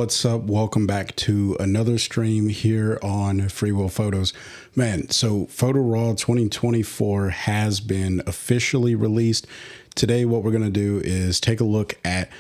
What's up? Welcome back to another stream here on Free Will Photos. Man, so Photo Raw 2024 has been officially released. Today, what we're going to do is take a look at,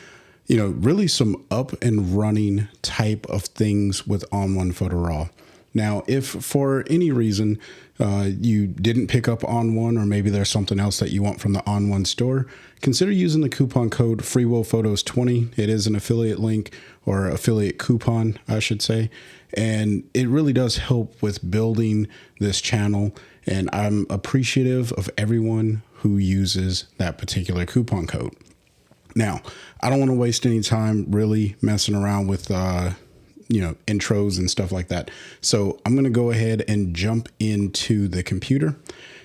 really some up and running type of things with ON1 Photo Raw. Now, if for any reason you didn't pick up ON1, or maybe there's something else that you want from the ON1 store, consider using the coupon code FreeWillPhotos20. It is an affiliate link, or affiliate coupon, I should say. And it really does help with building this channel. And I'm appreciative of everyone who uses that particular coupon code. Now, I don't want to waste any time really messing around with intros and stuff like that. So I'm going to go ahead and jump into the computer,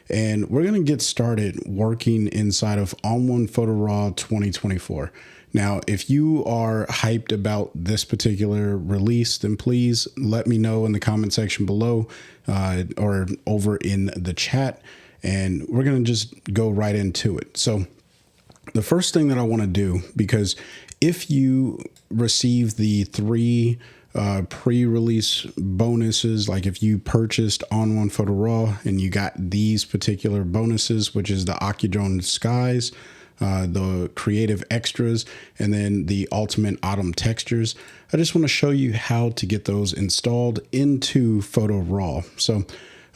and we're going to get started working inside of ON1 Photo Raw 2024. Now, if you are hyped about this particular release, then please let me know in the comment section below or over in the chat, and we're going to just go right into it. So the first thing that I want to do, because if you receive the three pre-release bonuses, like if you purchased ON1 Photo Raw and you got these particular bonuses, which is the Occudrone Skies, the creative extras, and then the ultimate autumn textures, I just want to show you how to get those installed into Photo Raw. So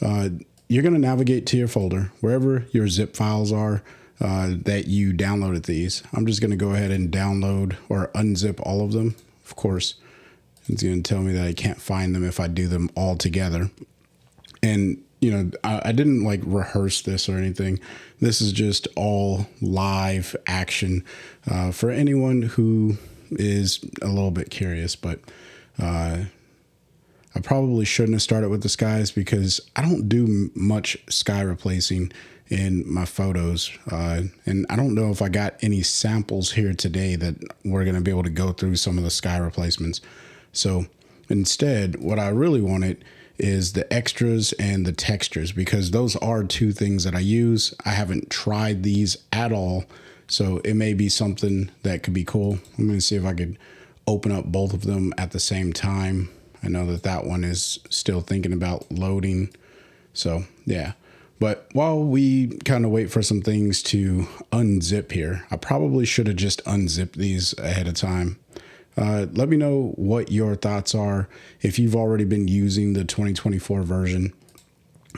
you're going to navigate to your folder, wherever your zip files are that you downloaded these. I'm just going to go ahead and download or unzip all of them. Of course, it's going to tell me that I can't find them if I do them all together. And, I didn't like rehearse this or anything. This is just all live action for anyone who is a little bit curious. But I probably shouldn't have started with the skies, because I don't do much sky replacing in my photos. And I don't know if I got any samples here today that we're going to be able to go through some of the sky replacements. So instead, what I really wanted is the extras and the textures, because those are two things that I use. I haven't tried these at all, so it may be something that could be cool. I'm going to see if I could open up both of them at the same time. I know that one is still thinking about loading. So yeah. But while we kind of wait for some things to unzip here, I probably should have just unzipped these ahead of time. Let me know what your thoughts are if you've already been using the 2024 version.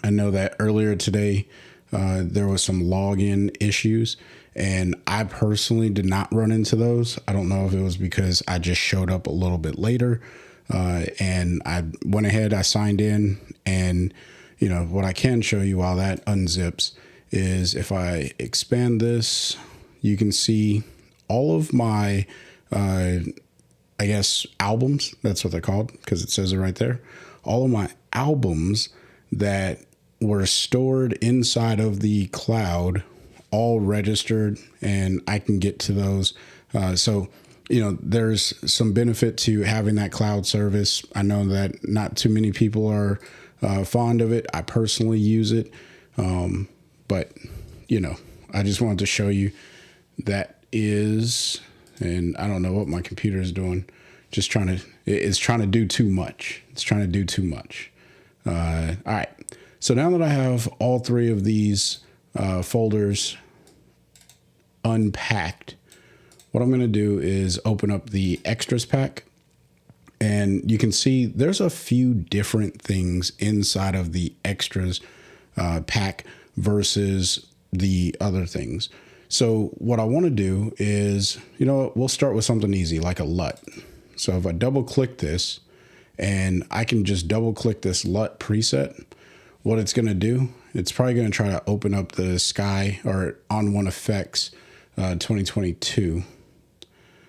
I know that earlier today there was some login issues, and I personally did not run into those. I don't know if it was because I just showed up a little bit later, and I went ahead, I signed in, and what I can show you while that unzips is if I expand this, you can see all of my albums. That's what they're called, because it says it right there. All of my albums that were stored inside of the cloud, all registered, and I can get to those. So there's some benefit to having that cloud service. I know that not too many people are fond of it. I personally use it. But I just wanted to show you that is, and I don't know what my computer is doing. It's trying to do too much. It's trying to do too much. All right. So now that I have all three of these folders unpacked, what I'm going to do is open up the extras pack. And you can see there's a few different things inside of the extras pack versus the other things. So what I want to do is, we'll start with something easy like a LUT. So if I double click this, and I can just double click this LUT preset, what it's going to do, it's probably going to try to open up the Sky or ON1 Effects 2022.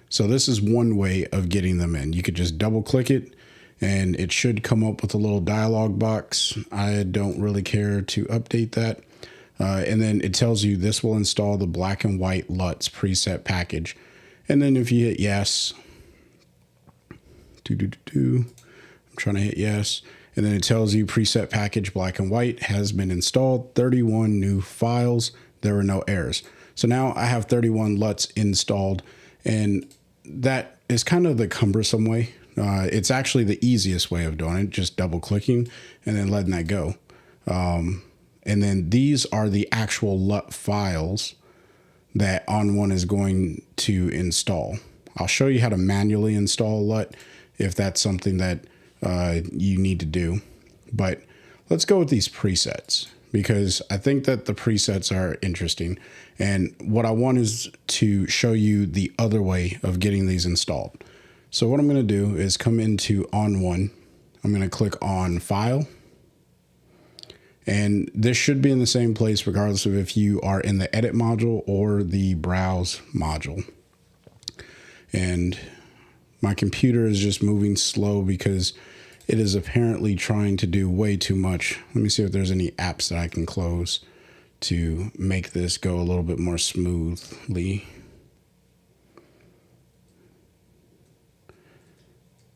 So this is one way of getting them in. You could just double click it, and it should come up with a little dialog box. I don't really care to update that. And then it tells you this will install the black and white LUTs preset package. And then if you hit yes, I'm trying to hit yes. And then it tells you preset package black and white has been installed, 31 new files. There were no errors. So now I have 31 LUTs installed, and that is kind of the cumbersome way It's actually the easiest way of doing it, just double clicking and then letting that go. And then these are the actual LUT files that ON1 is going to install. I'll show you how to manually install LUT if that's something that you need to do. But let's go with these presets, because I think that the presets are interesting. And what I want is to show you the other way of getting these installed. So what I'm going to do is come into ON1. I'm going to click on File. And this should be in the same place regardless of if you are in the Edit module or the Browse module. And my computer is just moving slow because it is apparently trying to do way too much. Let me see if there's any apps that I can close to make this go a little bit more smoothly.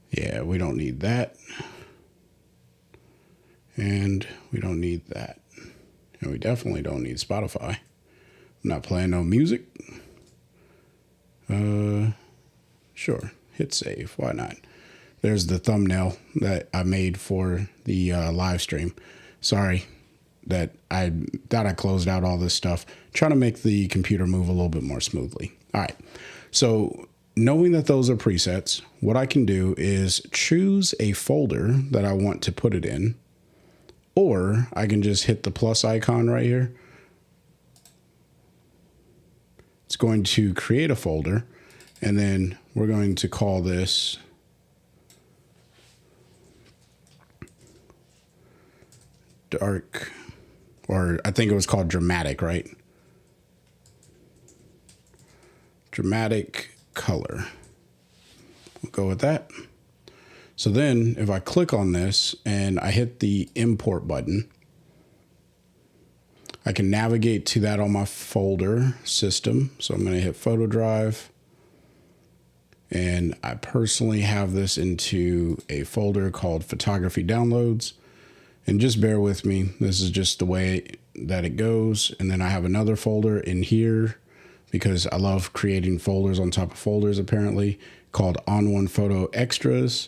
Yeah, we don't need that. And we don't need that. And we definitely don't need Spotify. I'm not playing no music. Sure, hit save. Why not? There's the thumbnail that I made for the live stream. Sorry that I thought I closed out all this stuff. Trying to make the computer move a little bit more smoothly. All right. So knowing that those are presets, what I can do is choose a folder that I want to put it in, or I can just hit the plus icon right here. It's going to create a folder, and then we're going to call this dark, or I think it was called dramatic, right? Dramatic color. We'll go with that. So then if I click on this and I hit the import button, I can navigate to that on my folder system. So I'm going to hit photo drive, and I personally have this into a folder called photography downloads. And just bear with me. This is just the way that it goes. And then I have another folder in here because I love creating folders on top of folders, apparently, called ON1 Photo Extras.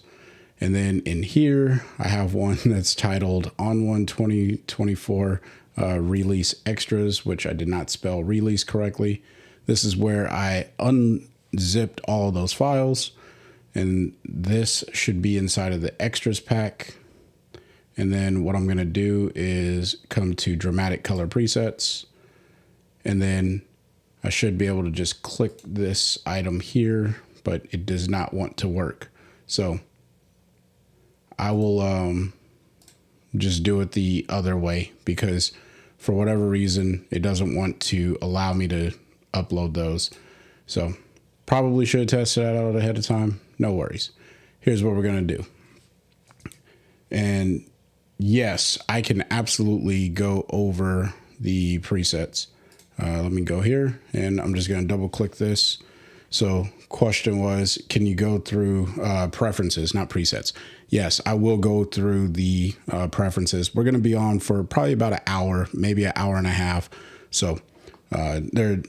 And then in here, I have one that's titled ON1 2024 Release Extras, which I did not spell release correctly. This is where I unzipped all of those files. And this should be inside of the extras pack. And then what I'm going to do is come to dramatic color presets, and then I should be able to just click this item here, but it does not want to work. So I will just do it the other way, because for whatever reason, it doesn't want to allow me to upload those. So probably should have tested that out ahead of time. No worries. Here's what we're going to do. And yes, I can absolutely go over the presets. Let me go here, and I'm just going to double click this. So question was, can you go through preferences, not presets? Yes, I will go through the preferences. We're going to be on for probably about an hour, maybe an hour and a half. So we're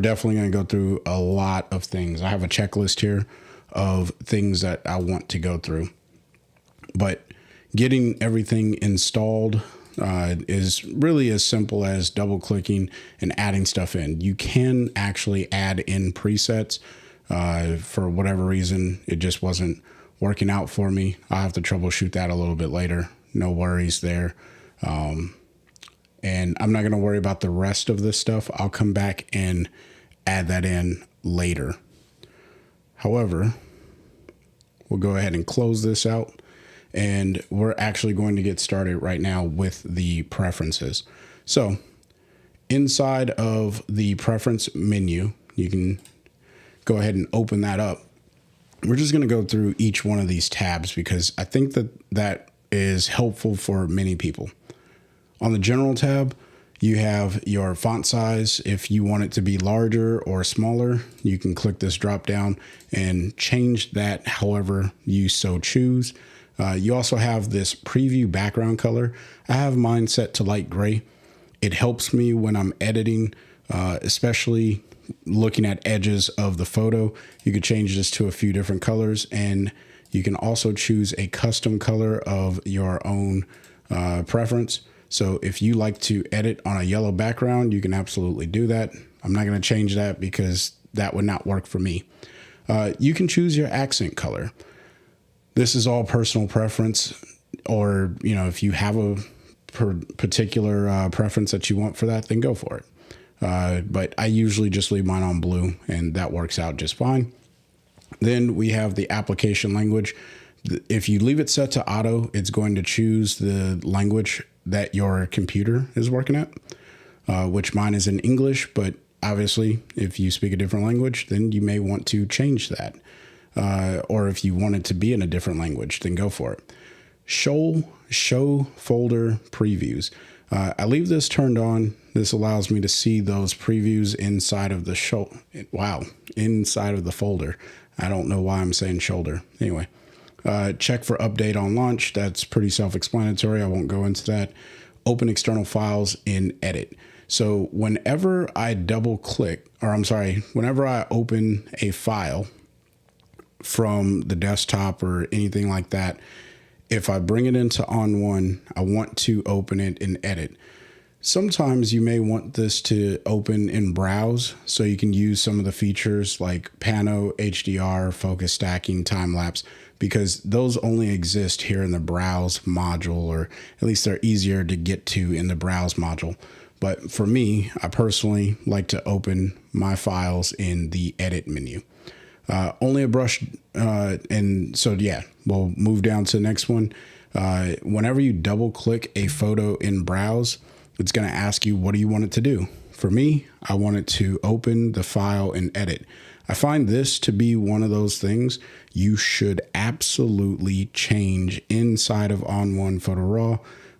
definitely going to go through a lot of things. I have a checklist here of things that I want to go through. But getting everything installed is really as simple as double clicking and adding stuff in. You can actually add in presets. For whatever reason, it just wasn't working out for me. I'll have to troubleshoot that a little bit later. No worries there. And I'm not going to worry about the rest of this stuff. I'll come back and add that in later. However, we'll go ahead and close this out. And we're actually going to get started right now with the preferences. So inside of the preference menu, you can go ahead and open that up. We're just going to go through each one of these tabs because I think that that is helpful for many people. On the general tab, you have your font size. If you want it to be larger or smaller, you can click this drop down and change that however you so choose. You also have this preview background color. I have mine set to light gray. It helps me when I'm editing, especially looking at edges of the photo. You could change this to a few different colors, and You can also choose a custom color of your own preference. So if you like to edit on a yellow background, you can absolutely do that. I'm not going to change that because that would not work for me. You can choose your accent color. This is all personal preference, or, you know, if you have a particular preference that you want for that, then go for it. But I usually just leave mine on blue, and that works out just fine. Then we have the application language. If you leave it set to auto, it's going to choose the language that your computer is working at, which mine is in English, but obviously if you speak a different language, then you may want to change that. Or if you want it to be in a different language, then go for it. Show folder previews. I leave this turned on. This allows me to see those previews inside of the inside of the folder. I don't know why I'm saying shoulder. Anyway, check for update on launch. That's pretty self-explanatory. I won't go into that. Open external files in edit. So whenever I whenever I open a file from the desktop or anything like that, if I bring it into ON1, I want to open it in edit. Sometimes you may want this to open in browse, so you can use some of the features like pano, HDR, focus stacking, time lapse, because those only exist here in the browse module, or at least they're easier to get to in the browse module. But for me, I personally like to open my files in the edit menu. Only a brush, and so yeah, we'll move down to the next one. Whenever you double click a photo in browse, it's going to ask you, what do you want it to do? For me, I want it to open the file and edit. I find this to be one of those things you should absolutely change inside of ON1 Photo Raw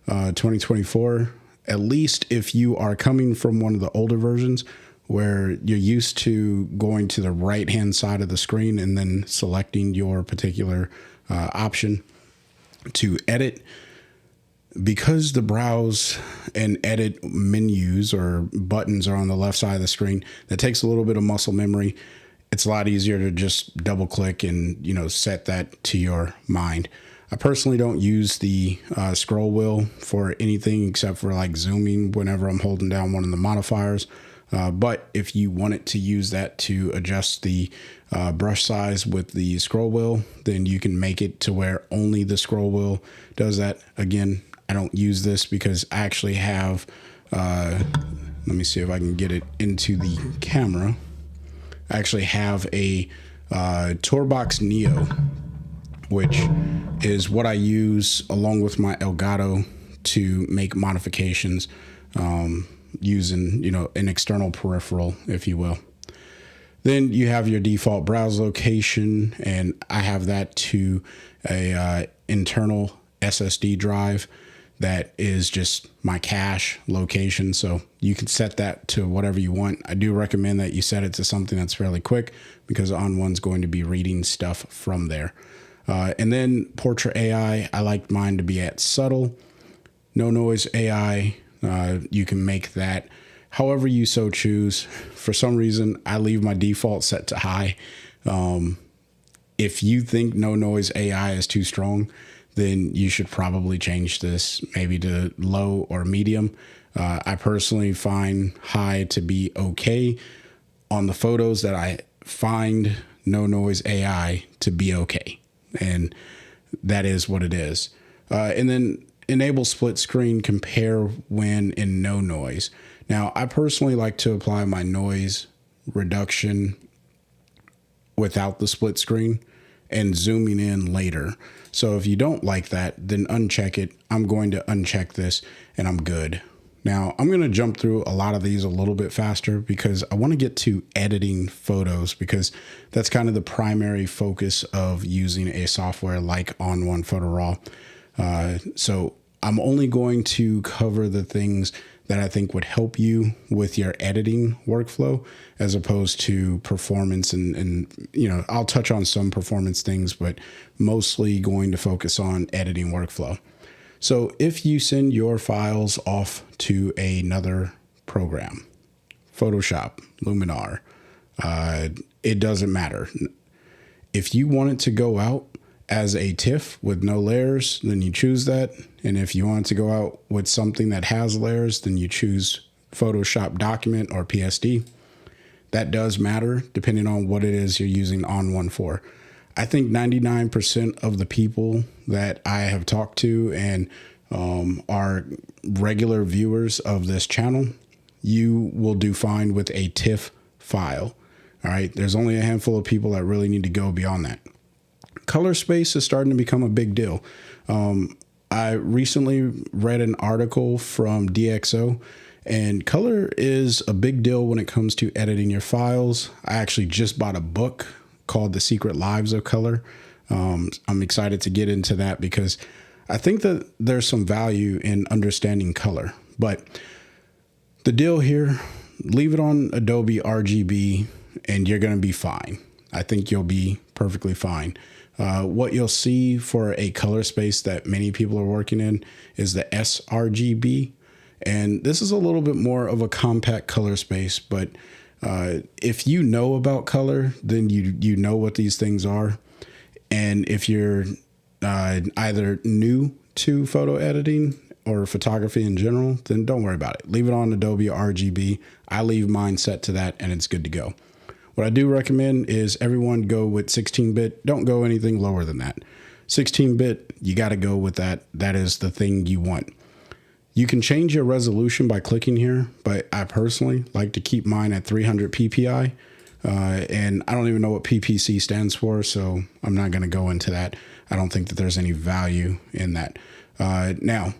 2024, at least if you are coming from one of the older versions where you're used to going to the right-hand side of the screen and then selecting your particular option to edit. Because the browse and edit menus or buttons are on the left side of the screen, that takes a little bit of muscle memory. It's a lot easier to just double click and, you know, set that to your mind. I personally don't use the scroll wheel for anything except for like zooming whenever I'm holding down one of the modifiers. But if you wanted to use that to adjust the brush size with the scroll wheel, then you can make it to where only the scroll wheel does that. Again, I don't use this because I actually have, let me see if I can get it into the camera. I actually have a Torbox Neo, which is what I use along with my Elgato to make modifications using, you know, an external peripheral, if you will. Then you have your default browse location, and I have that to a internal SSD drive that is just my cache location. So you can set that to whatever you want. I do recommend that you set it to something that's fairly quick because ON1's going to be reading stuff from there. And then Portrait AI, I like mine to be at subtle. No noise AI, you can make that however you so choose. For some reason, I leave my default set to high. If you think no noise AI is too strong, then you should probably change this maybe to low or medium. I personally find high to be okay on the photos that I find no noise AI to be okay. And that is what it is. And then enable split screen compare when in no noise. Now, I personally like to apply my noise reduction without the split screen and zooming in later. So if you don't like that, then uncheck it. I'm going to uncheck this and I'm good. Now I'm going to jump through a lot of these a little bit faster because I want to get to editing photos, because that's kind of the primary focus of using a software like ON1 Photo Raw. So I'm only going to cover the things that I think would help you with your editing workflow, as opposed to performance. And you know, I'll touch on some performance things, but mostly going to focus on editing workflow. So if you send your files off to another program, Photoshop, Luminar, it doesn't matter. If you want it to go out as a TIFF with no layers, then you choose that. And if you want to go out with something that has layers, then you choose Photoshop document or PSD. That does matter depending on what it is you're using ON1 for. I think 99% of the people that I have talked to and are regular viewers of this channel, you will do fine with a TIFF file. All right. There's only a handful of people that really need to go beyond that. Color space is starting to become a big deal. I recently read an article from DxO, and color is a big deal when it comes to editing your files. I actually just bought a book called The Secret Lives of Color. I'm excited to get into that because I think that there's some value in understanding color. But the deal here, leave it on Adobe RGB and you're going to be fine. I think you'll be perfectly fine. What you'll see for a color space that many people are working in is the sRGB. And this is a little bit more of a compact color space, but if you know about color, then you know what these things are. And if you're either new to photo editing or photography in general, then don't worry about it. Leave it on Adobe RGB. I leave mine set to that and it's good to go. What I do recommend is everyone go with 16-bit. Don't go anything lower than that. 16-bit, you got to go with that. That is the thing you want. You can change your resolution by clicking here, but I personally like to keep mine at 300 ppi. And I don't even know what PPC stands for, so I'm not going to go into that. I don't think that there's any value in that. Now,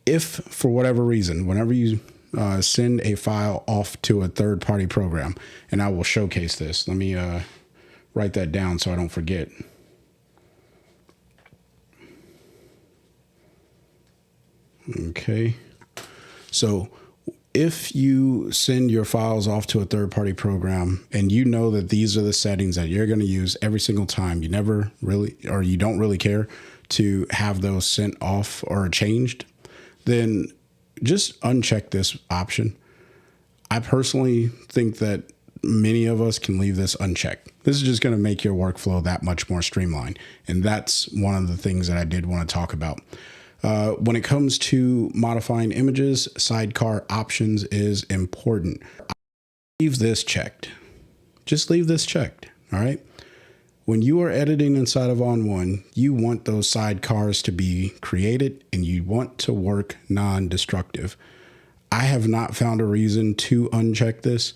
if for whatever reason, whenever you send a file off to a third-party program, and I will showcase this. Let me write that down so I don't forget. Okay. So if you send your files off to a third-party program and you know that these are the settings that you're going to use every single time, you never really, or you don't really care to have those sent off or changed, then just uncheck this option. I personally think that many of us can leave this unchecked. This is just going to make your workflow that much more streamlined. And that's one of the things that I did want to talk about. When it comes to modifying images, sidecar options is important. Leave this checked. Just leave this checked. All right. When you are editing inside of ON1, you want those sidecars to be created and you want to work non-destructive. I have not found a reason to uncheck this.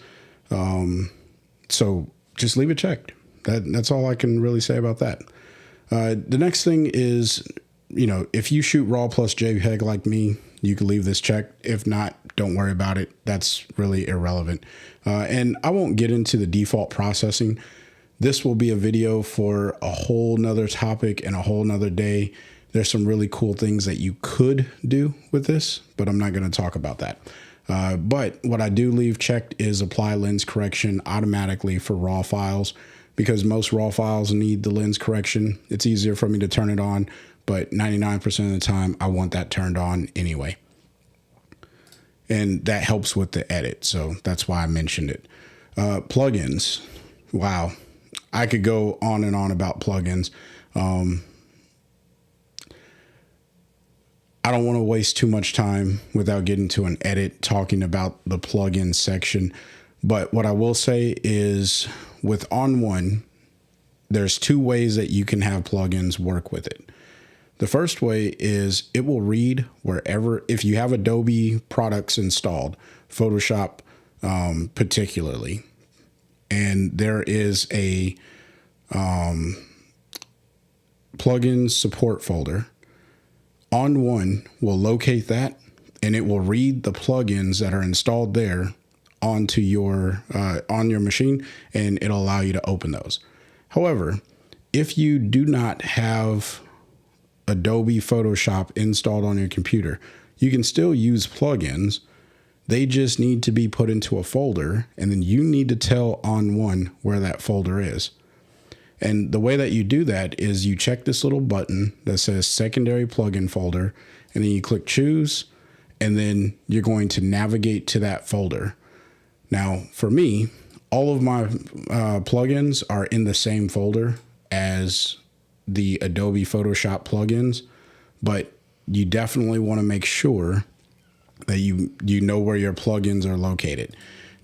So just leave it checked. That's all I can really say about that. The next thing is, if you shoot RAW plus JPEG like me, you can leave this checked. If not, don't worry about it. That's really irrelevant. And I won't get into the default processing. This will be a video for a whole nother topic and a whole nother day. There's some really cool things that you could do with this, but I'm not going to talk about that. But what I do leave checked is apply lens correction automatically for RAW files, because most RAW files need the lens correction. It's easier for me to turn it on, but 99% of the time I want that turned on anyway. And that helps with the edit. So that's why I mentioned it. Plugins. Wow. I could go on and on about plugins. I don't want to waste too much time without getting to an edit talking about the plugin section. But what I will say is with ON1, there's two ways that you can have plugins work with it. The first way is it will read wherever, if you have Adobe products installed, Photoshop particularly, and there is a plugin support folder, ON1 will locate that and it will read the plugins that are installed there onto your on your machine, and it'll allow you to open those. However, if you do not have Adobe Photoshop installed on your computer, you can still use plugins. They just need to be put into a folder, and then you need to tell ON1 where that folder is. And the way that you do that is you check this little button that says secondary plugin folder, and then you click choose, and then you're going to navigate to that folder. Now, for me, all of my plugins are in the same folder as the Adobe Photoshop plugins, but you definitely want to make sure that you know where your plugins are located.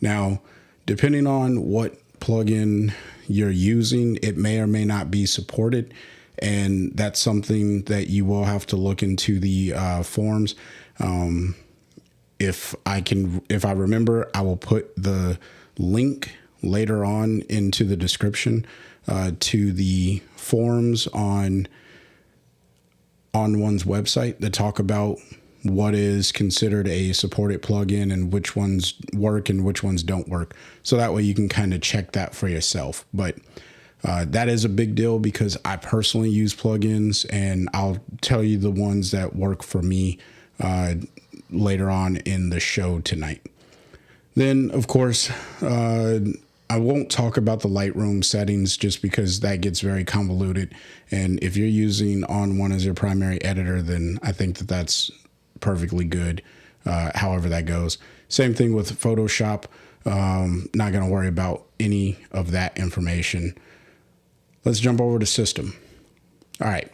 Now, depending on what plugin you're using, it may or may not be supported, and that's something that you will have to look into the forums. If I remember, I will put the link later on into the description to the forums on ON1's website that talk about what is considered a supported plugin and which ones work and which ones don't work. So that way you can kind of check that for yourself. But that is a big deal because I personally use plugins, and I'll tell you the ones that work for me later on in the show tonight. Then, of course, I won't talk about the Lightroom settings just because that gets very convoluted. And if you're using ON1 as your primary editor, then I think that that's perfectly good, however that goes. Same thing with Photoshop. Not going to worry about any of that information. Let's jump over to system. All right.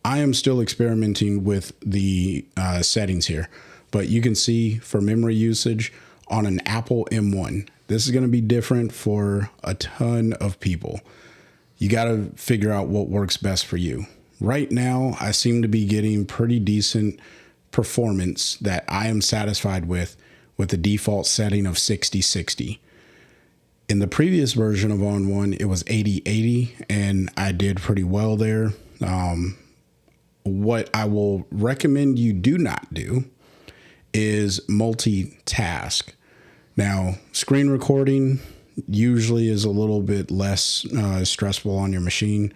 I am still experimenting with the settings here, but you can see for memory usage on an Apple M1, this is going to be different for a ton of people. You got to figure out what works best for you. Right now, I seem to be getting pretty decent performance that I am satisfied with the default setting of 60/60. In the previous version of ON1, it was 80/80, and I did pretty well there. What I will recommend you do not do is multitask. Now, screen recording usually is a little bit less stressful on your machine,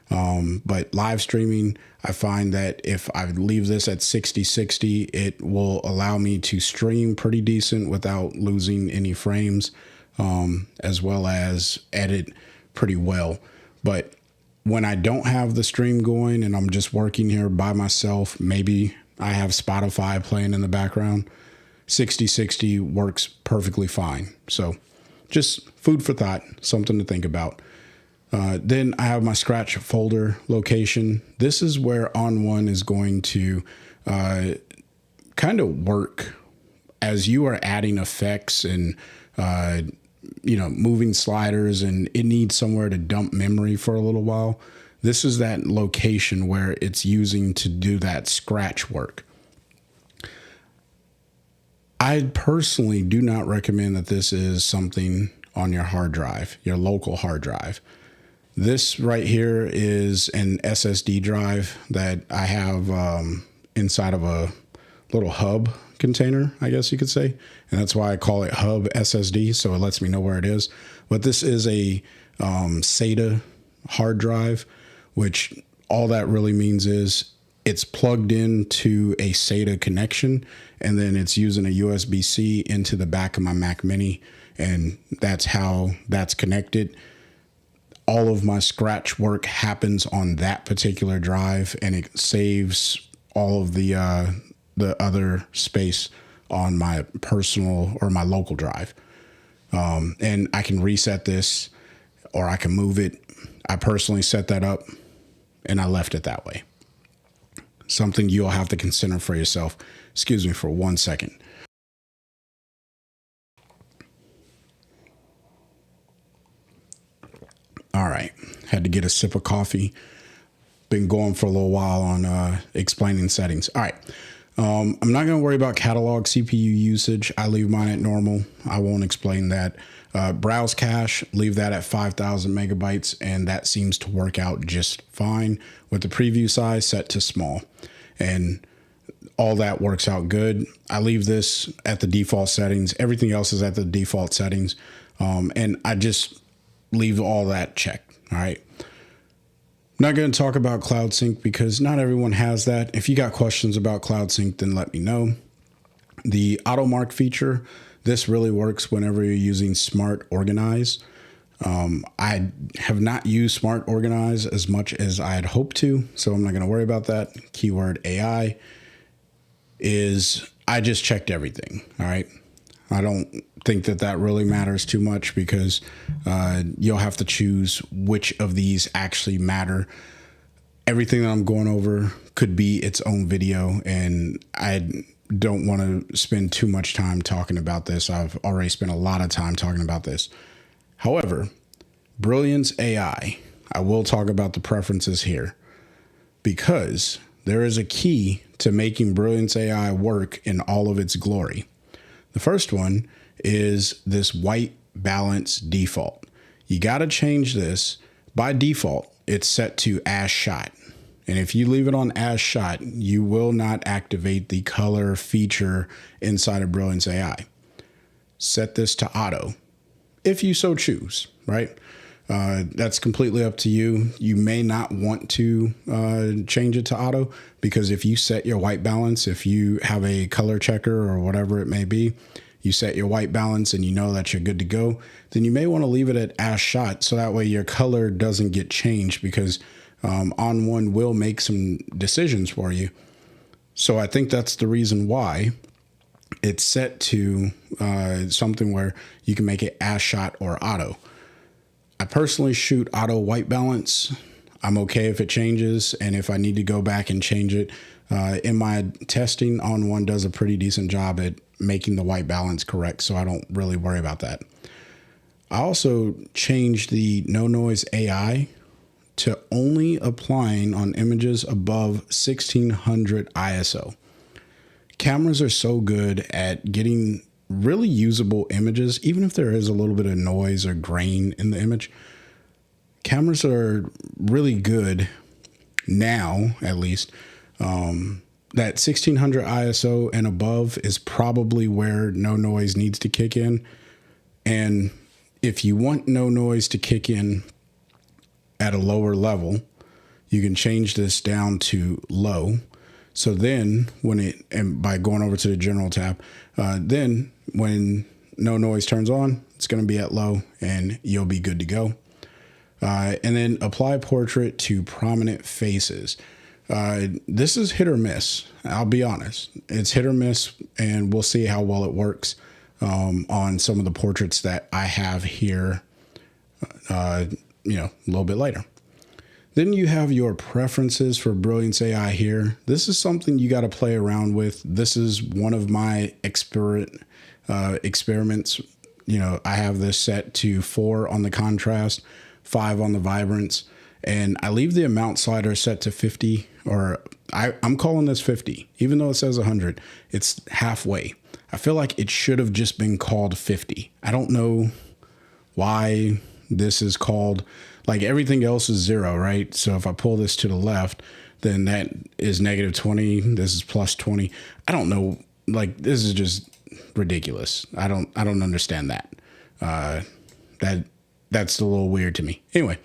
but live streaming, I find that if I leave this at 60/60, it will allow me to stream pretty decent without losing any frames, as well as edit pretty well. But when I don't have the stream going and I'm just working here by myself, maybe I have Spotify playing in the background, 60/60 works perfectly fine. So just food for thought, something to think about. Then I have my scratch folder location. This is where ON1 is going to kind of work as you are adding effects and moving sliders, and it needs somewhere to dump memory for a little while. This is that location where it's using to do that scratch work. I personally do not recommend that this is something on your hard drive, your local hard drive. This right here is an SSD drive that I have inside of a little hub container, I guess you could say. And that's why I call it hub SSD, so it lets me know where it is. But this is a SATA hard drive, which all that really means is it's plugged into a SATA connection, and then it's using a USB-C into the back of my Mac Mini, and that's how that's connected. All of my scratch work happens on that particular drive, and it saves all of the other space on my personal or my local drive. And I can reset this, or I can move it. I personally set that up, and I left it that way. Something you'll have to consider for yourself. Excuse me for 1 second. All right, had to get a sip of coffee. Been going for a little while on explaining settings. All right, I'm not going to worry about catalog CPU usage. I leave mine at normal. I won't explain that. Browse cache, leave that at 5,000 megabytes, and that seems to work out just fine with the preview size set to small. And all that works out good. I leave this at the default settings. Everything else is at the default settings. And I just leave all that checked. All right. I'm not going to talk about Cloud Sync because not everyone has that. If you got questions about Cloud Sync, then let me know. The auto mark feature, this really works whenever you're using Smart Organize. I have not used Smart Organize as much as I had hoped to, so I'm not going to worry about that. Keyword AI is I just checked everything. All right. I don't think that that really matters too much because you'll have to choose which of these actually matter. Everything that I'm going over could be its own video, and I don't want to spend too much time talking about this. I've already spent a lot of time talking about this. However, Brilliance AI, I will talk about the preferences here because there is a key to making Brilliance AI work in all of its glory. The first one is this white balance default. You got to change this. By default, it's set to as shot. And if you leave it on as shot, you will not activate the color feature inside of Brilliance AI. Set this to auto if you so choose, right? That's completely up to you. You may not want to change it to auto because if you set your white balance, if you have a color checker or whatever it may be, you set your white balance and you know that you're good to go, then you may want to leave it at as shot so that way your color doesn't get changed because ON1 will make some decisions for you. So I think that's the reason why it's set to something where you can make it as shot or auto. I personally shoot auto white balance. I'm okay if it changes, and if I need to go back and change it, in my testing, ON1 does a pretty decent job at making the white balance correct, so I don't really worry about that. I also changed the no noise AI to only applying on images above 1600 ISO. Cameras are so good at getting really usable images, even if there is a little bit of noise or grain in the image. Cameras are really good now, at least. That 1600 ISO and above is probably where no noise needs to kick in. And if you want no noise to kick in at a lower level, you can change this down to low. So then and by going over to the general tab, then when no noise turns on, it's going to be at low and you'll be good to go. And then apply portrait to prominent faces. This is hit or miss. I'll be honest. It's hit or miss, and we'll see how well it works on some of the portraits that I have here, a little bit later. Then you have your preferences for Brilliance AI here. This is something you got to play around with. This is one of my experiments. I have this set to 4 on the contrast, 5 on the vibrance, and I leave the amount slider set to 50, or I'm calling this 50, even though it says 100. It's halfway. I feel like it should have just been called 50. I don't know why this is called, like everything else is 0, right? So if I pull this to the left, then that is -20. This is +20. I don't know. Like, this is just ridiculous. I don't understand that. That's a little weird to me. Anyway,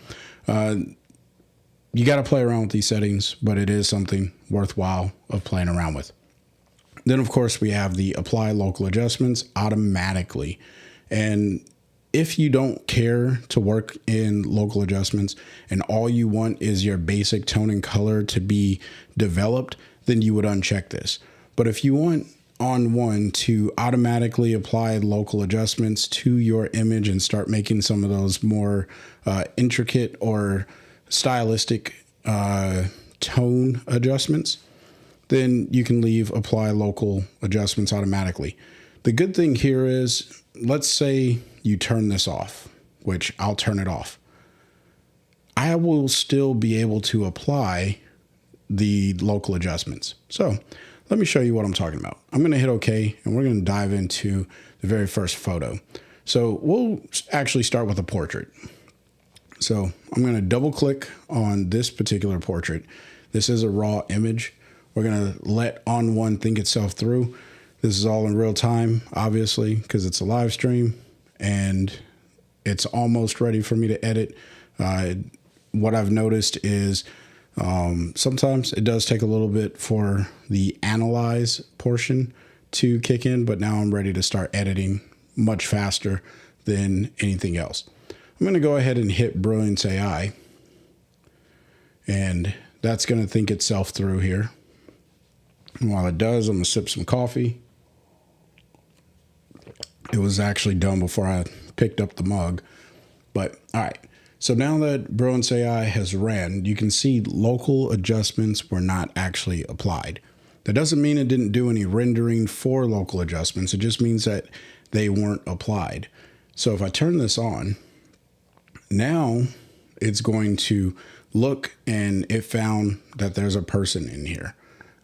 you got to play around with these settings, but it is something worthwhile of playing around with. Then, of course, we have the apply local adjustments automatically. And if you don't care to work in local adjustments and all you want is your basic tone and color to be developed, then you would uncheck this. But if you want ON1 to automatically apply local adjustments to your image and start making some of those more intricate or stylistic tone adjustments, then you can leave apply local adjustments automatically. The good thing here is, let's say you turn this off, which I'll turn it off. I will still be able to apply the local adjustments. So let me show you what I'm talking about. I'm going to hit OK, and we're going to dive into the very first photo. So we'll actually start with a portrait. So I'm going to double click on this particular portrait. This is a raw image. We're going to let ON1 think itself through. This is all in real time, obviously, because it's a live stream, and it's almost ready for me to edit. What I've noticed is sometimes it does take a little bit for the analyze portion to kick in, but now I'm ready to start editing much faster than anything else. I'm going to go ahead and hit Brilliance AI, and that's going to think itself through here. And while it does, I'm going to sip some coffee. It was actually done before I picked up the mug. But all right. So now that Brilliance AI has ran, you can see local adjustments were not actually applied. That doesn't mean it didn't do any rendering for local adjustments. It just means that they weren't applied. So if I turn this on, now it's going to look, and it found that there's a person in here.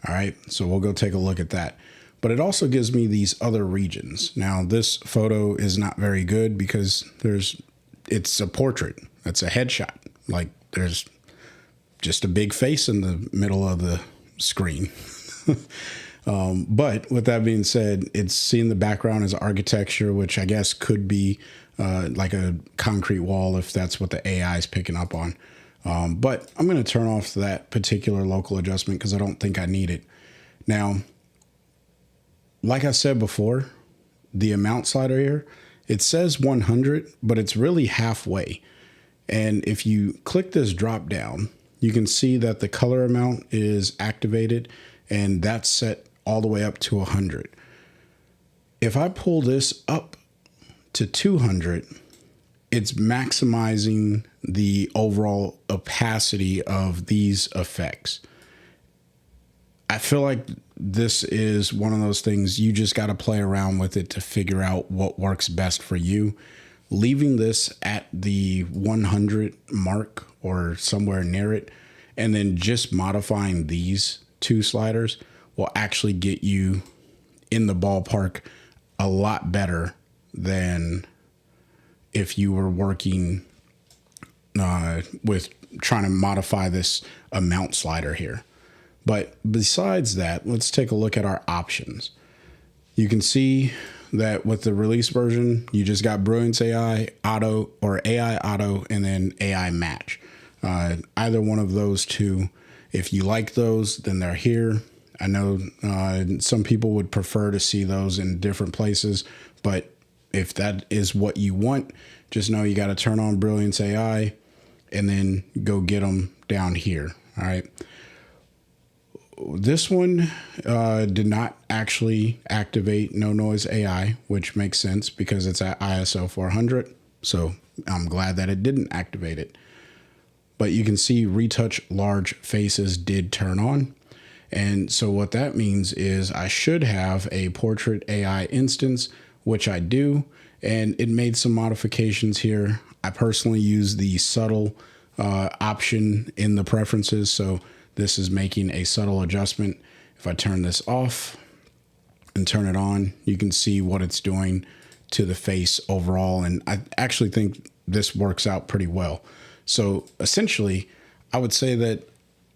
All right, so we'll go take a look at that. But it also gives me these other regions. Now this photo is not very good because it's a portrait. It's a headshot. Like there's just a big face in the middle of the screen. But with that being said, it's seeing the background as architecture, which I guess could be like a concrete wall if that's what the AI is picking up on. But I'm going to turn off that particular local adjustment because I don't think I need it. Now, like I said before, the amount slider here, it says 100, but it's really halfway. And if you click this drop down, you can see that the color amount is activated, and that's set all the way up to 100. If I pull this up to 200, it's maximizing the overall opacity of these effects. I feel like this is one of those things you just got to play around with it to figure out what works best for you. Leaving this at the 100 mark or somewhere near it, and then just modifying these two sliders will actually get you in the ballpark a lot better than if you were working with trying to modify this amount slider here. But besides that, let's take a look at our options. You can see that with the release version, you just got Brilliance AI Auto, or AI Auto, and then AI Match. Either one of those two, if you like those, then they're here. I know some people would prefer to see those in different places, but if that is what you want, just know you got to turn on Brilliance AI and then go get them down here. All right. This one did not actually activate No Noise AI, which makes sense because it's at ISO 400. So I'm glad that it didn't activate it. But you can see Retouch Large Faces did turn on. And so what that means is I should have a Portrait AI instance, which I do. And it made some modifications here. I personally use the subtle option in the preferences. So this is making a subtle adjustment. If I turn this off and turn it on, you can see what it's doing to the face overall. And I actually think this works out pretty well. So essentially, I would say that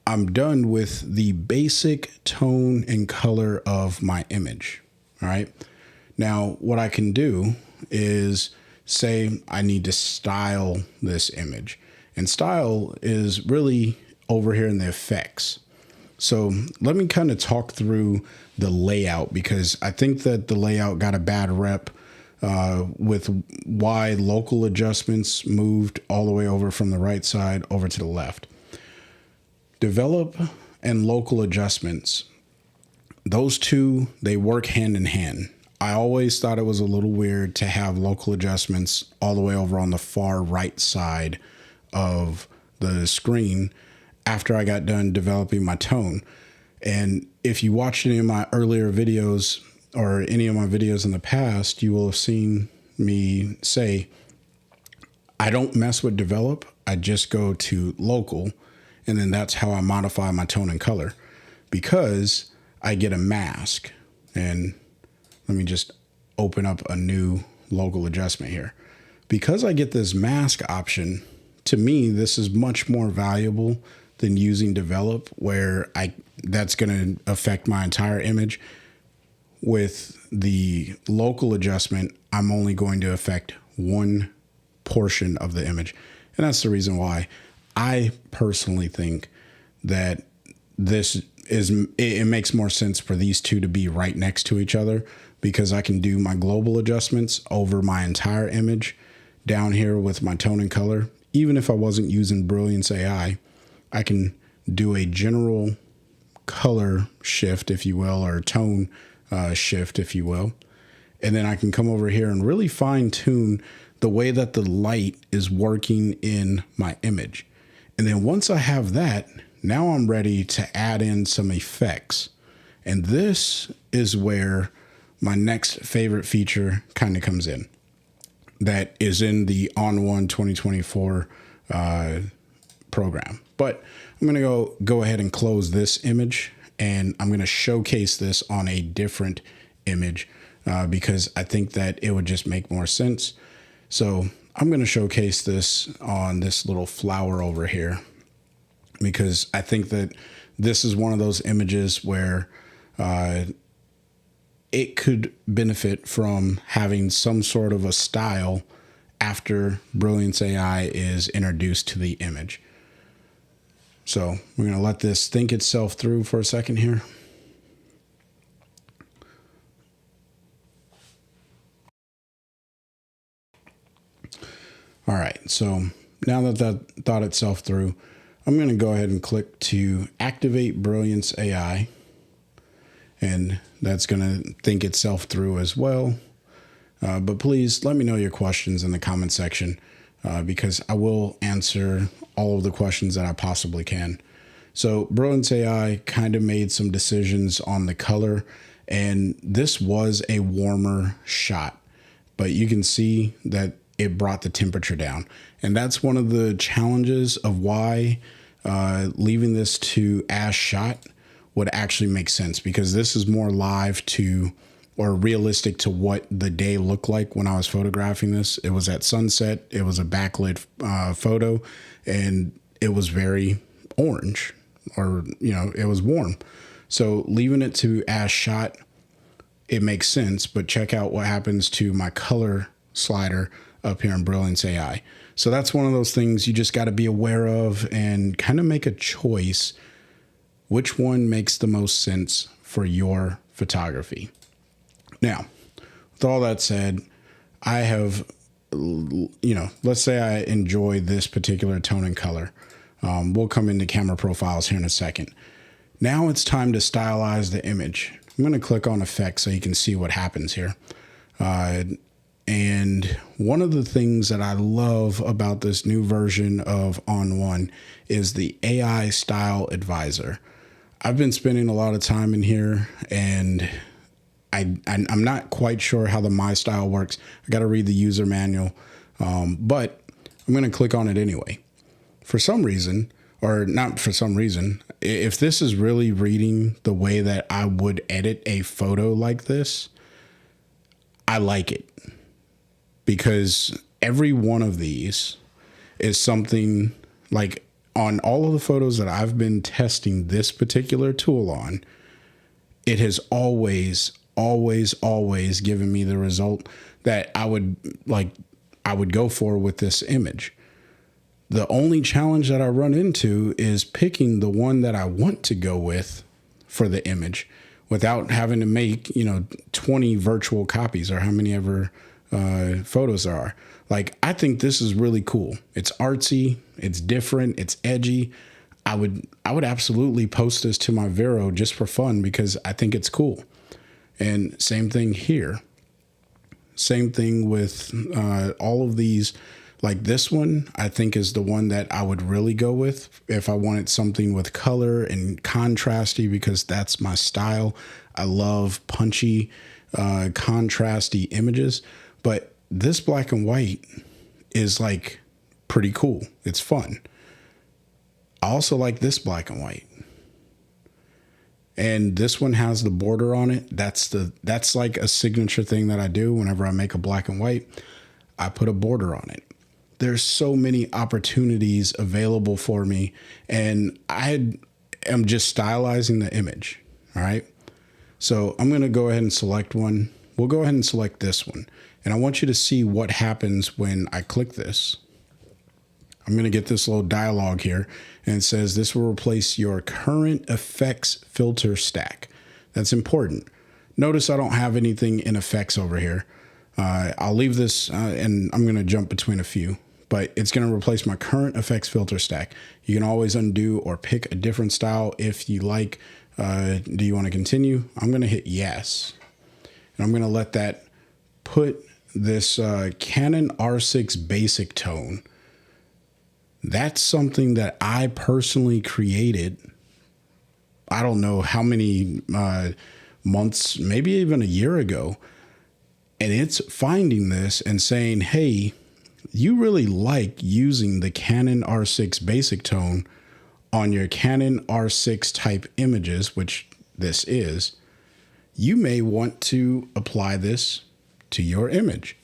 I'm done with the basic tone and color of my image. All right. Now, what I can do is say I need to style this image. And style is really over here in the effects. So let me kind of talk through the layout, because I think that the layout got a bad rep with why local adjustments moved all the way over from the right side over to the left. Develop and local adjustments, those two, they work hand in hand. I always thought it was a little weird to have local adjustments all the way over on the far right side of the screen after I got done developing my tone. And if you watched any of my earlier videos or any of my videos in the past, you will have seen me say, I don't mess with develop. I just go to local. And then that's how I modify my tone and color, because I get a mask. And let me just open up a new local adjustment here. Because I get this mask option, to me, this is much more valuable than using develop, where that's going to affect my entire image. With the local adjustment, I'm only going to affect one portion of the image. And that's the reason why I personally think that it makes more sense for these two to be right next to each other, because I can do my global adjustments over my entire image down here with my tone and color. Even if I wasn't using Brilliance AI, I can do a general color shift, if you will, or tone shift, if you will. And then I can come over here and really fine tune the way that the light is working in my image. And then once I have that, now I'm ready to add in some effects. And this is where my next favorite feature kind of comes in. That is in the ON1 2024 program. But I'm going to go ahead and close this image, and I'm going to showcase this on a different image because I think that it would just make more sense. So I'm going to showcase this on this little flower over here because I think that this is one of those images where it could benefit from having some sort of a style after Brilliance AI is introduced to the image. So we're going to let this think itself through for a second here. All right, so now that that thought itself through, I'm going to go ahead and click to activate Brilliance AI. And that's going to think itself through as well. But please let me know your questions in the comment section because I will answer all of the questions that I possibly can. So Brilliance AI kind of made some decisions on the color, and this was a warmer shot, but you can see that it brought the temperature down. And that's one of the challenges of why leaving this to as shot would actually make sense, because this is more live to or realistic to what the day looked like when I was photographing this. It was at sunset. It was a backlit photo, and it was very orange, or, you know, it was warm. So leaving it to as shot, it makes sense, but check out what happens to my color slider up here in Brilliance AI. So that's one of those things you just got to be aware of and kind of make a choice which one makes the most sense for your photography. Now, with all that said, I have, you know, let's say I enjoy this particular tone and color. We'll come into camera profiles here in a second. Now it's time to stylize the image. I'm going to click on effects so you can see what happens here. And one of the things that I love about this new version of ON1 is the AI Style Advisor. I've been spending a lot of time in here, and I'm not quite sure how the My Style works. I got to read the user manual, but I'm going to click on it anyway. For some reason, or not for some reason, if this is really reading the way that I would edit a photo like this, I like it, because every one of these is something like, on all of the photos that I've been testing this particular tool on, it has always given me the result that I would go for with this image. The only challenge that I run into is picking the one that I want to go with for the image without having to make, you know, 20 virtual copies, or how many ever photos there are. Like, I think this is really cool. It's artsy, it's different, it's edgy. I would absolutely post this to my Vero just for fun because I think it's cool. And same thing here. Same thing with all of these. Like this one, I think is the one that I would really go with if I wanted something with color and contrasty, because that's my style. I love punchy, contrasty images. But this black and white is like pretty cool. It's fun. I also like this black and white. And this one has the border on it. That's like a signature thing that I do whenever I make a black and white. I put a border on it. There's so many opportunities available for me, and I am just stylizing the image. All right. So I'm going to go ahead and select one. We'll go ahead and select this one. And I want you to see what happens when I click this. I'm going to get this little dialog here, and it says this will replace your current effects filter stack. That's important. Notice I don't have anything in effects over here. I'll leave this and I'm going to jump between a few, but it's going to replace my current effects filter stack. You can always undo or pick a different style if you like. Do you want to continue? I'm going to hit yes. And I'm going to let that put this Canon R6 basic tone. That's something that I personally created. I don't know how many months, maybe even a year ago. And it's finding this and saying, hey, you really like using the Canon R6 basic tone on your Canon R6 type images, which this is. You may want to apply this to your image.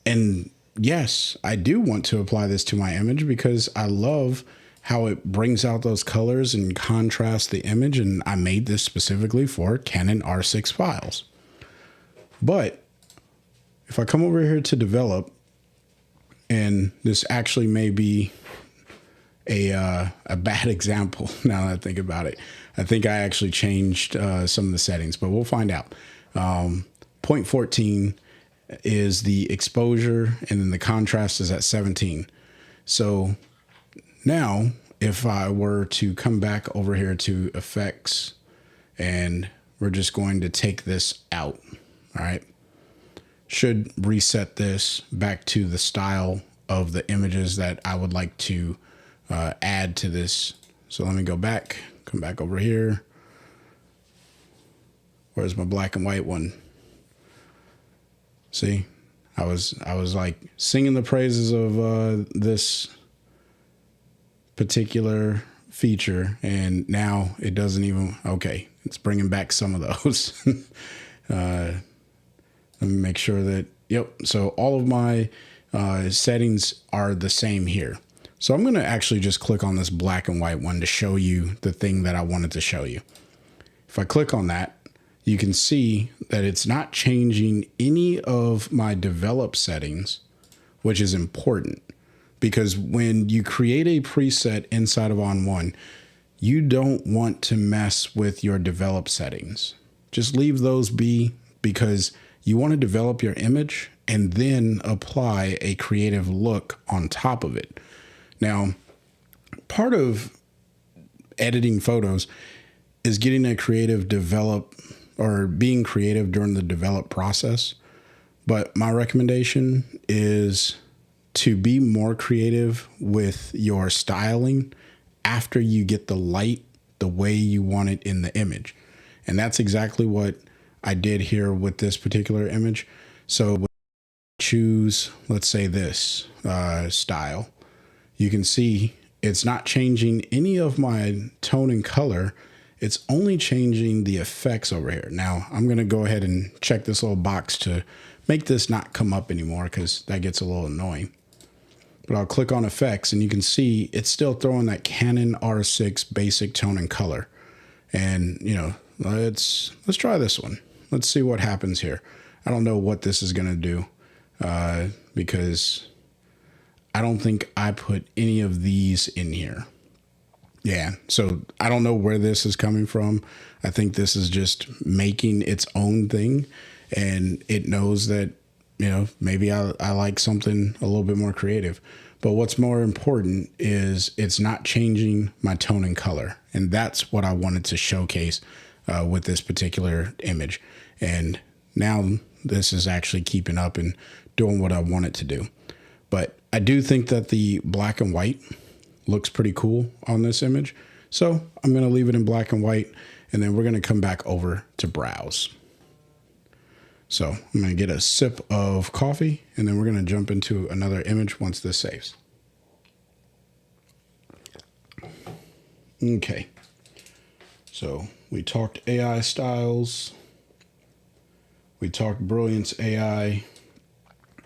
And yes, I do want to apply this to my image because I love how it brings out those colors and contrasts the image. And I made this specifically for Canon R6 files. But if I come over here to develop, and this actually may be a bad example now that I think about it. I think I actually changed some of the settings, but we'll find out. 0.14 is the exposure, and then the contrast is at 17. So now if I were to come back over here to effects, and we're just going to take this out, all right, should reset this back to the style of the images that I would like to add to this. So let me go back, come back over here. Where's my black and white one? See, I was like singing the praises of this particular feature, and now it doesn't even, okay, it's bringing back some of those. Let me make sure that, yep. So all of my settings are the same here. So I'm going to actually just click on this black and white one to show you the thing that I wanted to show you. If I click on that, you can see that it's not changing any of my develop settings, which is important because when you create a preset inside of ON1, you don't want to mess with your develop settings. Just leave those be, because you want to develop your image and then apply a creative look on top of it. Now, part of editing photos is getting a creative develop, or being creative during the develop process. But my recommendation is to be more creative with your styling after you get the light the way you want it in the image. And that's exactly what I did here with this particular image. So choose, let's say this style, you can see it's not changing any of my tone and color. It's only changing the effects over here. Now I'm going to go ahead and check this little box to make this not come up anymore, because that gets a little annoying. But I'll click on effects and you can see it's still throwing that Canon R6 basic tone and color. And you know, let's try this one. Let's see what happens here. I don't know what this is going to do because I don't think I put any of these in here. Yeah, so I don't know where this is coming from. I think this is just making its own thing, and it knows that, you know, maybe I like something a little bit more creative. But what's more important is it's not changing my tone and color. And that's what I wanted to showcase with this particular image. And now this is actually keeping up and doing what I want it to do. But I do think that the black and white looks pretty cool on this image. So I'm going to leave it in black and white, and then we're going to come back over to browse. So I'm going to get a sip of coffee, and then we're going to jump into another image once this saves. Okay. So we talked AI styles. We talked Brilliance AI.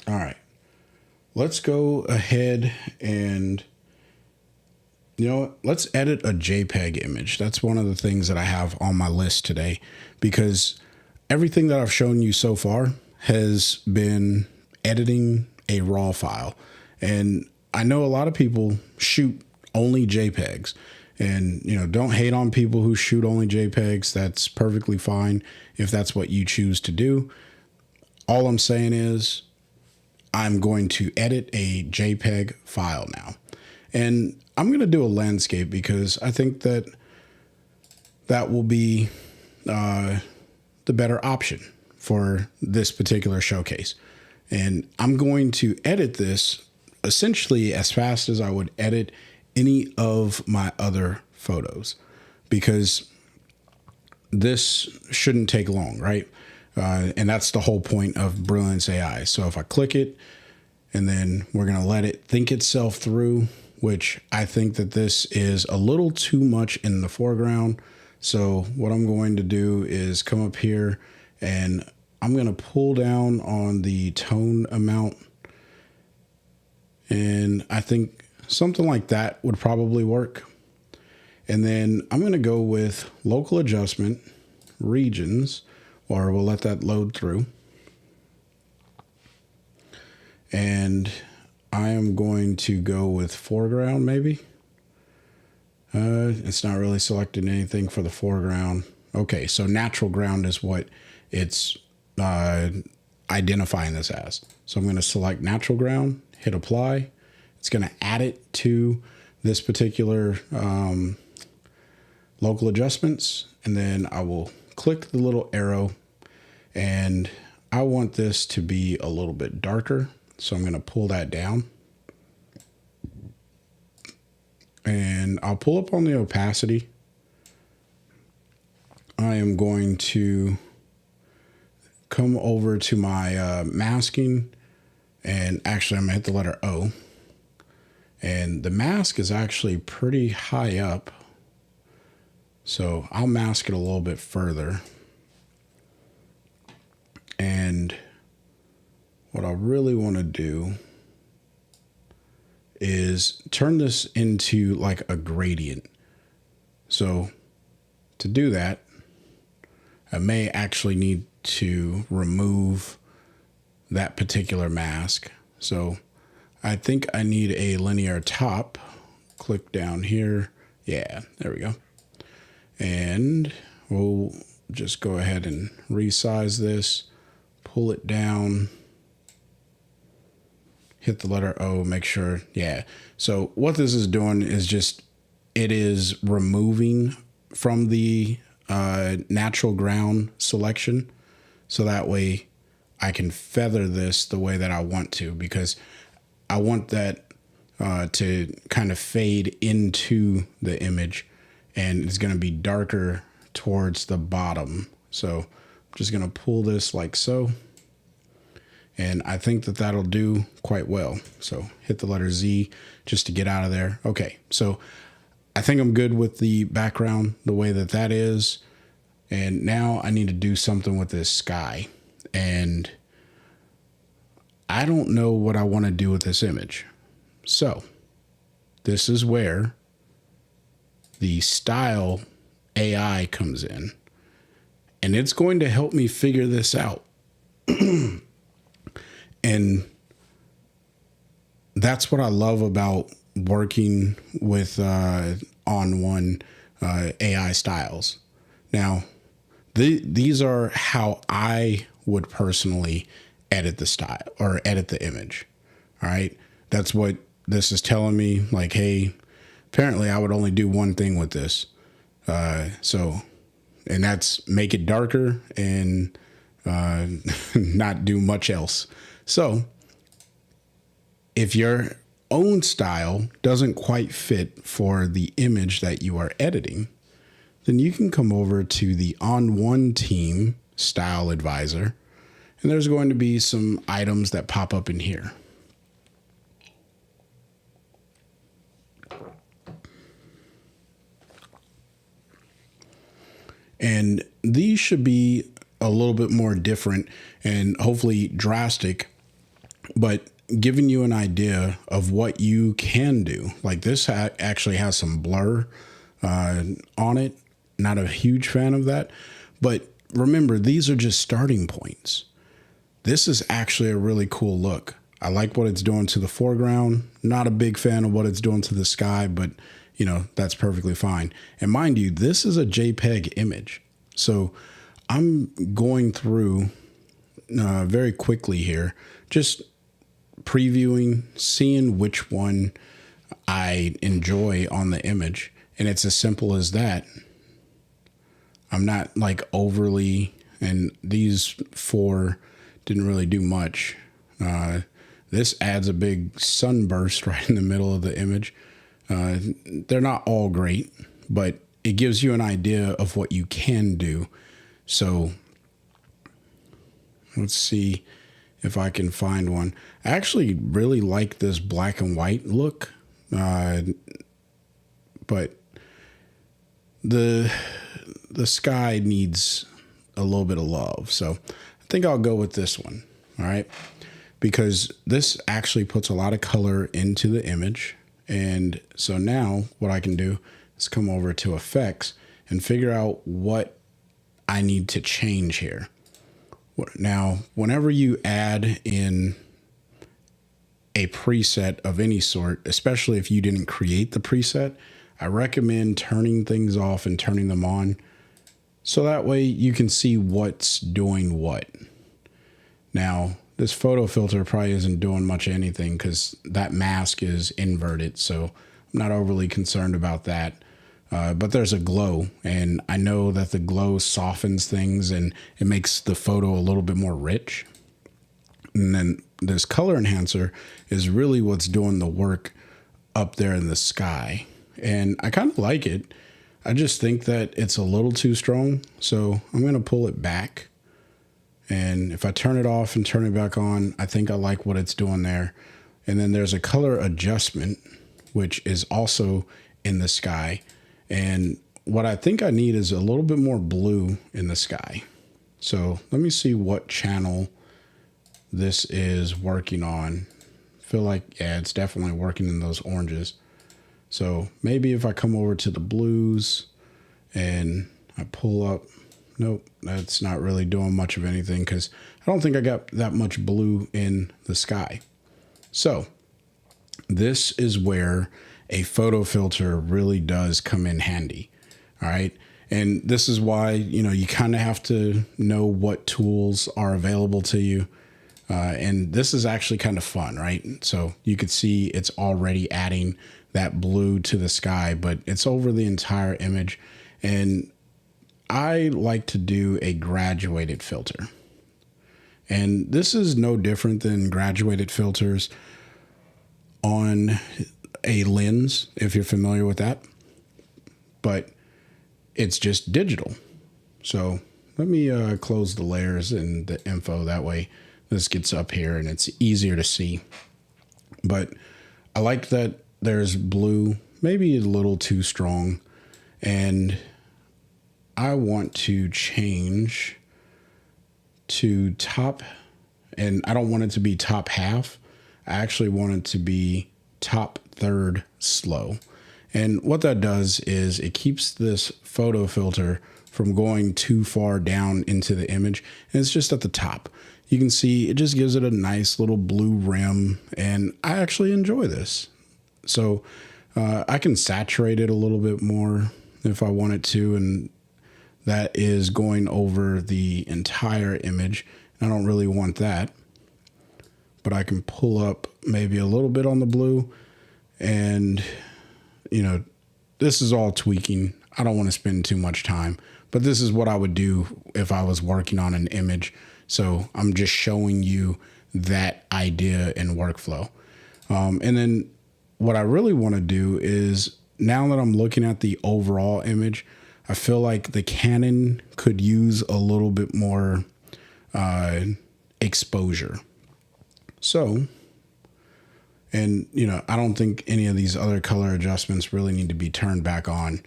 All right. Let's go ahead and, you know what? Let's edit a JPEG image. That's one of the things that I have on my list today, because everything that I've shown you so far has been editing a RAW file. And I know a lot of people shoot only JPEGs, and, you know, don't hate on people who shoot only JPEGs. That's perfectly fine if that's what you choose to do. All I'm saying is I'm going to edit a JPEG file now. And I'm going to do a landscape because I think that that will be the better option for this particular showcase. And I'm going to edit this essentially as fast as I would edit any of my other photos, because this shouldn't take long, right? And that's the whole point of Brilliance AI. So if I click it, and then we're going to let it think itself through, which I think that this is a little too much in the foreground. So what I'm going to do is come up here and I'm going to pull down on the tone amount. And I think something like that would probably work. And then I'm going to go with local adjustment, regions, or we'll let that load through. And I am going to go with foreground maybe. It's not really selecting anything for the foreground. Okay, so natural ground is what it's identifying this as. So I'm going to select natural ground, hit apply. It's going to add it to this particular local adjustments. And then I will click the little arrow, and I want this to be a little bit darker. So I'm going to pull that down. And I'll pull up on the opacity. I am going to come over to my masking, and actually I'm going to hit the letter O. And the mask is actually pretty high up, so I'll mask it a little bit further. And what I really want to do is turn this into like a gradient. So to do that, I may actually need to remove that particular mask. So I think I need a linear top. Click down here. Yeah, there we go. And we'll just go ahead and resize this, pull it down, hit the letter O, make sure. Yeah. So what this is doing is just, it is removing from the natural ground selection. So that way I can feather this the way that I want to, because I want that to kind of fade into the image, and it's going to be darker towards the bottom. So I'm just going to pull this like so. And I think that that'll do quite well. So hit the letter Z just to get out of there. Okay, so I think I'm good with the background the way that that is. And now I need to do something with this sky. And I don't know what I want to do with this image. So this is where the style AI comes in. And it's going to help me figure this out. And that's what I love about working with ON1 AI styles. Now, these are how I would personally edit the style or edit the image. All right. That's what this is telling me. Like, hey, apparently I would only do one thing with this. And that's make it darker and not do much else. So if your own style doesn't quite fit for the image that you are editing, then you can come over to the ON1 team style advisor, and there's going to be some items that pop up in here. And these should be a little bit more different and hopefully drastic, but giving you an idea of what you can do. Like this actually has some blur on it. Not a huge fan of that, but remember, these are just starting points. This is actually a really cool look. I like what it's doing to the foreground. Not a big fan of what it's doing to the sky, but you know, that's perfectly fine. And mind you, this is a JPEG image. So I'm going through very quickly here, just previewing, seeing which one I enjoy on the image. And it's as simple as that. I'm not like overly and these 4 didn't really do much. This adds a big sunburst right in the middle of the image. They're not all great, but it gives you an idea of what you can do. So let's see if I can find one. I actually really like this black and white look, but the sky needs a little bit of love. So I think I'll go with this one. All right. Because this actually puts a lot of color into the image. And so now what I can do is come over to effects and figure out what I need to change here. Now, whenever you add in a preset of any sort, especially if you didn't create the preset, I recommend turning things off and turning them on, so that way you can see what's doing what. Now, this photo filter probably isn't doing much of anything because that mask is inverted, so I'm not overly concerned about that. But there's a glow, and I know that the glow softens things and it makes the photo a little bit more rich. And then this color enhancer is really what's doing the work up there in the sky. And I kind of like it. I just think that it's a little too strong. So I'm going to pull it back. And if I turn it off and turn it back on, I think I like what it's doing there. And then there's a color adjustment, which is also in the sky. And what I think I need is a little bit more blue in the sky. So let me see what channel this is working on. I feel like, yeah, it's definitely working in those oranges. So maybe if I come over to the blues and I pull up, nope, that's not really doing much of anything because I don't think I got that much blue in the sky. So this is where a photo filter really does come in handy. All right. And this is why, you kind of have to know what tools are available to you. And this is actually kind of fun, right? So you could see it's already adding that blue to the sky, but it's over the entire image. And I like to do a graduated filter. And this is no different than graduated filters on a lens, if you're familiar with that, but it's just digital. So let me close the layers and the info. That way this gets up here and it's easier to see. But I like that there's blue, maybe a little too strong. And I want to change to top, and I don't want it to be top half. I actually want it to be top third slow. And what that does is it keeps this photo filter from going too far down into the image. And it's just at the top. You can see it just gives it a nice little blue rim. And I actually enjoy this. So I can saturate it a little bit more if I wanted to. And that is going over the entire image. I don't really want that. But I can pull up maybe a little bit on the blue. And, this is all tweaking. I don't want to spend too much time. But this is what I would do if I was working on an image. So I'm just showing you that idea and workflow. And then what I really want to do is, now that I'm looking at the overall image, I feel like the Canon could use a little bit more exposure. So, and I don't think any of these other color adjustments really need to be turned back on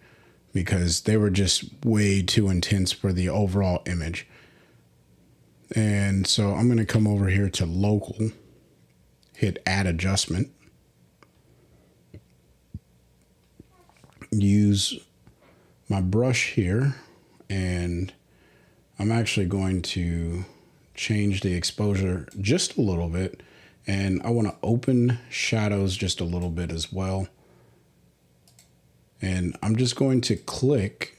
because they were just way too intense for the overall image. And so I'm going to come over here to local, hit add adjustment, use my brush here, and I'm actually going to change the exposure just a little bit. And I want to open shadows just a little bit as well. And I'm just going to click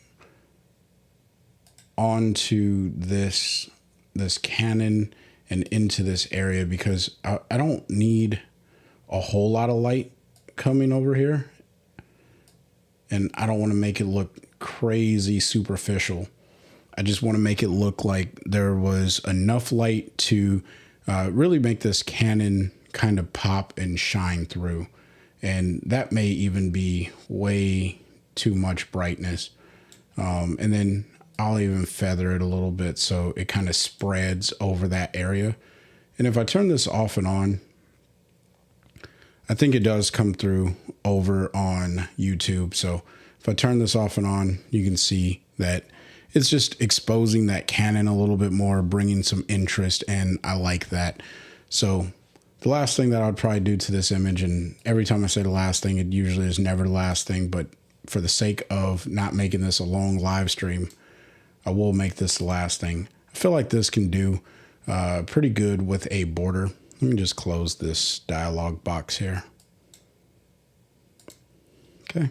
onto this Canon and into this area because I don't need a whole lot of light coming over here. And I don't want to make it look crazy superficial. I just want to make it look like there was enough light to really make this Canon kind of pop and shine through. And that may even be way too much brightness. And then I'll even feather it a little bit so it kind of spreads over that area. And if I turn this off and on, I think it does come through over on YouTube. So if I turn this off and on, you can see that it's just exposing that Canon a little bit more, bringing some interest, and I like that. So the last thing that I would probably do to this image, and every time I say the last thing, it usually is never the last thing, but for the sake of not making this a long live stream, I will make this the last thing. I feel like this can do pretty good with a border. Let me just close this dialog box here. Okay.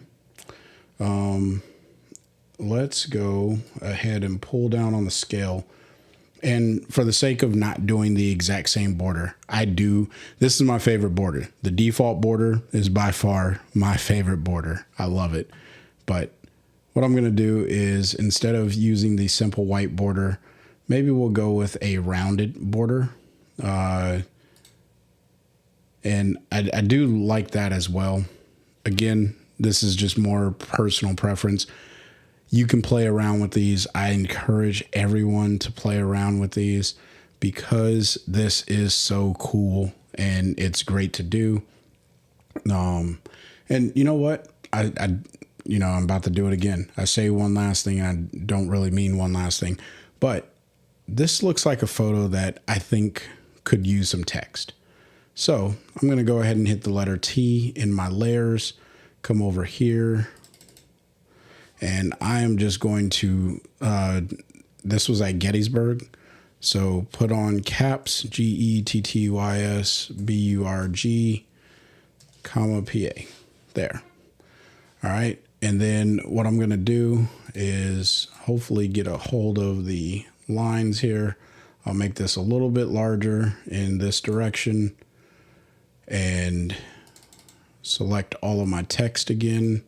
Let's go ahead and pull down on the scale. And for the sake of not doing the exact same border, this is my favorite border. The default border is by far my favorite border. I love it. But what I'm going to do is, instead of using the simple white border, maybe we'll go with a rounded border. And I do like that as well. Again, this is just more personal preference. You can play around with these. I encourage everyone to play around with these because this is so cool and it's great to do. And you know what? I'm about to do it again. I say one last thing and I don't really mean one last thing, but this looks like a photo that I think could use some text. So I'm going to go ahead and hit the letter T in my layers, come over here, and I am just going to, this was at Gettysburg, so put on caps, GETTYSBURG, comma, PA, there. All right, and then what I'm going to do is hopefully get a hold of the lines here. I'll make this a little bit larger in this direction and select all of my text again.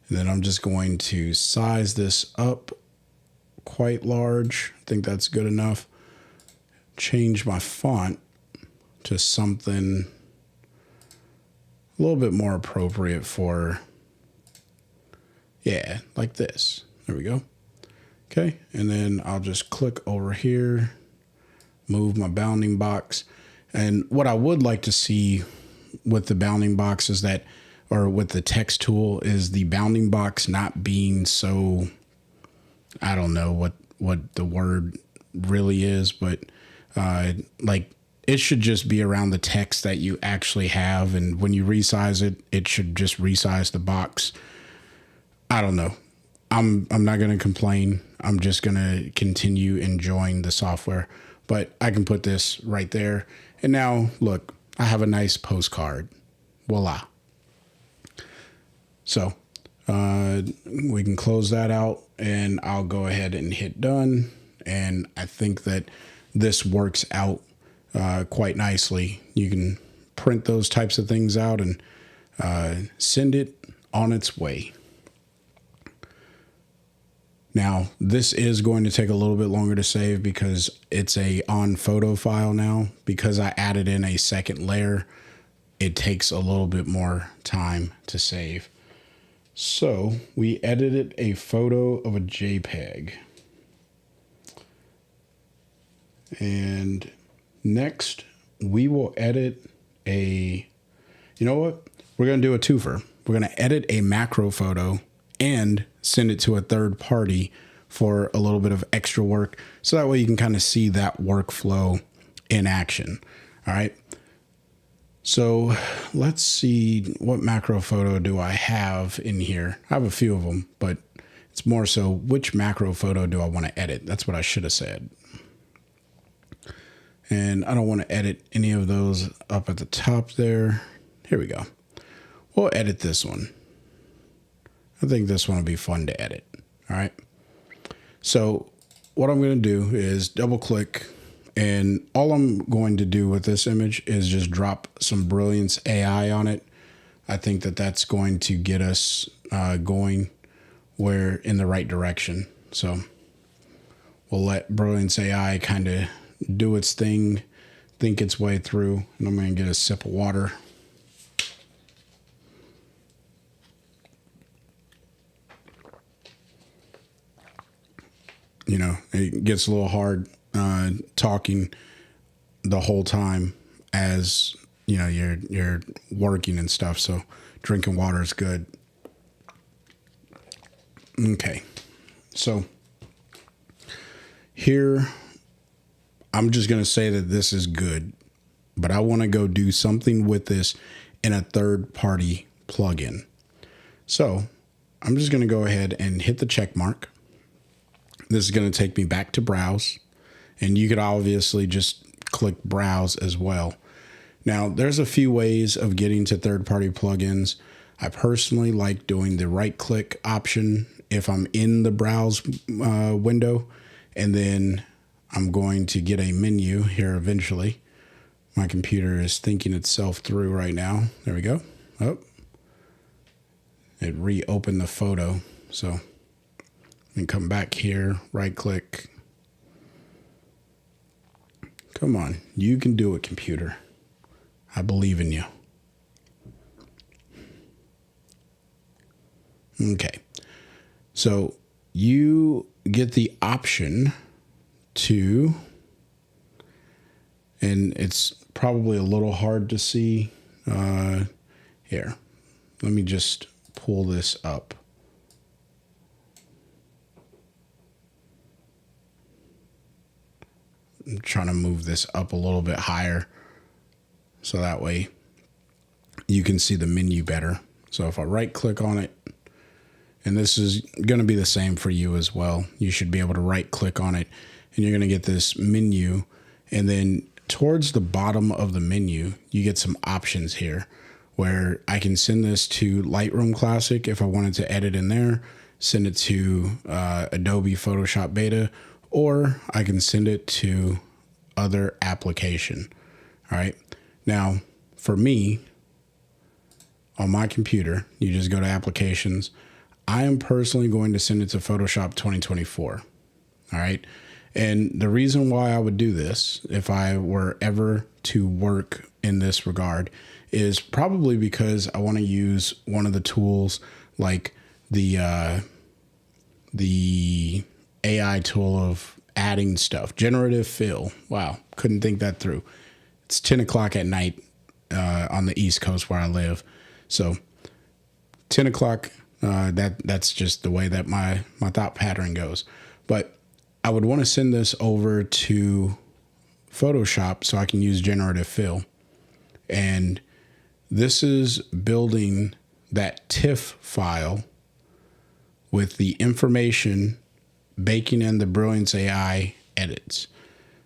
And then I'm just going to size this up quite large. I think that's good enough. Change my font to something a little bit more appropriate for, yeah, like this. There we go. Okay, and then I'll just click over here, move my bounding box. And what I would like to see with the bounding box is that, or with the text tool, is the bounding box not being so, I don't know what the word really is, but like it should just be around the text that you actually have. And when you resize it, it should just resize the box. I don't know. I'm not going to complain. I'm just going to continue enjoying the software, but I can put this right there. And now look, I have a nice postcard. Voila. So we can close that out and I'll go ahead and hit done. And I think that this works out quite nicely. You can print those types of things out and send it on its way. Now, this is going to take a little bit longer to save because it's a ON photo file now. Because I added in a second layer, it takes a little bit more time to save. So we edited a photo of a JPEG. And next we will edit you know what? We're going to do a twofer. We're going to edit a macro photo and send it to a third party for a little bit of extra work. So that way you can kind of see that workflow in action. All right. So let's see, what macro photo do I have in here? I have a few of them, but it's more so which macro photo do I want to edit? That's what I should have said. And I don't want to edit any of those up at the top there. Here we go. We'll edit this one. I think this one will be fun to edit. All right. So what I'm going to do is double click, and all I'm going to do with this image is just drop some Brilliance AI on it. I think that that's going to get us going we're in the right direction. So we'll let Brilliance AI kind of do its thing, think its way through, and I'm going to get a sip of water. You know, it gets a little hard talking the whole time as, you know, you're working and stuff. So drinking water is good. Okay. So here, I'm just going to say that this is good, but I want to go do something with this in a third-party plugin. So I'm just going to go ahead and hit the check mark. This is going to take me back to browse, and you could obviously just click browse as well. Now, there's a few ways of getting to third-party plugins. I personally like doing the right-click option if I'm in the browse window, and then I'm going to get a menu here eventually. My computer is thinking itself through right now. There we go. Oh, it reopened the photo. So and come back here, right click. Come on, you can do it, computer. I believe in you. Okay, so you get the option to, and it's probably a little hard to see. Here, let me just pull this up. I'm trying to move this up a little bit higher so that way you can see the menu better. So if I right click on it, and this is going to be the same for you as well, you should be able to right click on it and you're going to get this menu, and then towards the bottom of the menu you get some options here where I can send this to Lightroom Classic if I wanted to edit in there, send it to Adobe Photoshop Beta, or I can send it to other application. All right. Now, for me, on my computer, you just go to applications. I am personally going to send it to Photoshop 2024. All right. And the reason why I would do this, if I were ever to work in this regard, is probably because I want to use one of the tools like the AI tool of adding stuff, generative fill. Wow, couldn't think that through. It's 10 o'clock at night on the East Coast where I live. So 10 o'clock, that's just the way that my thought pattern goes. But I would want to send this over to Photoshop so I can use generative fill. And this is building that TIFF file with the information, baking in the Brilliance AI edits.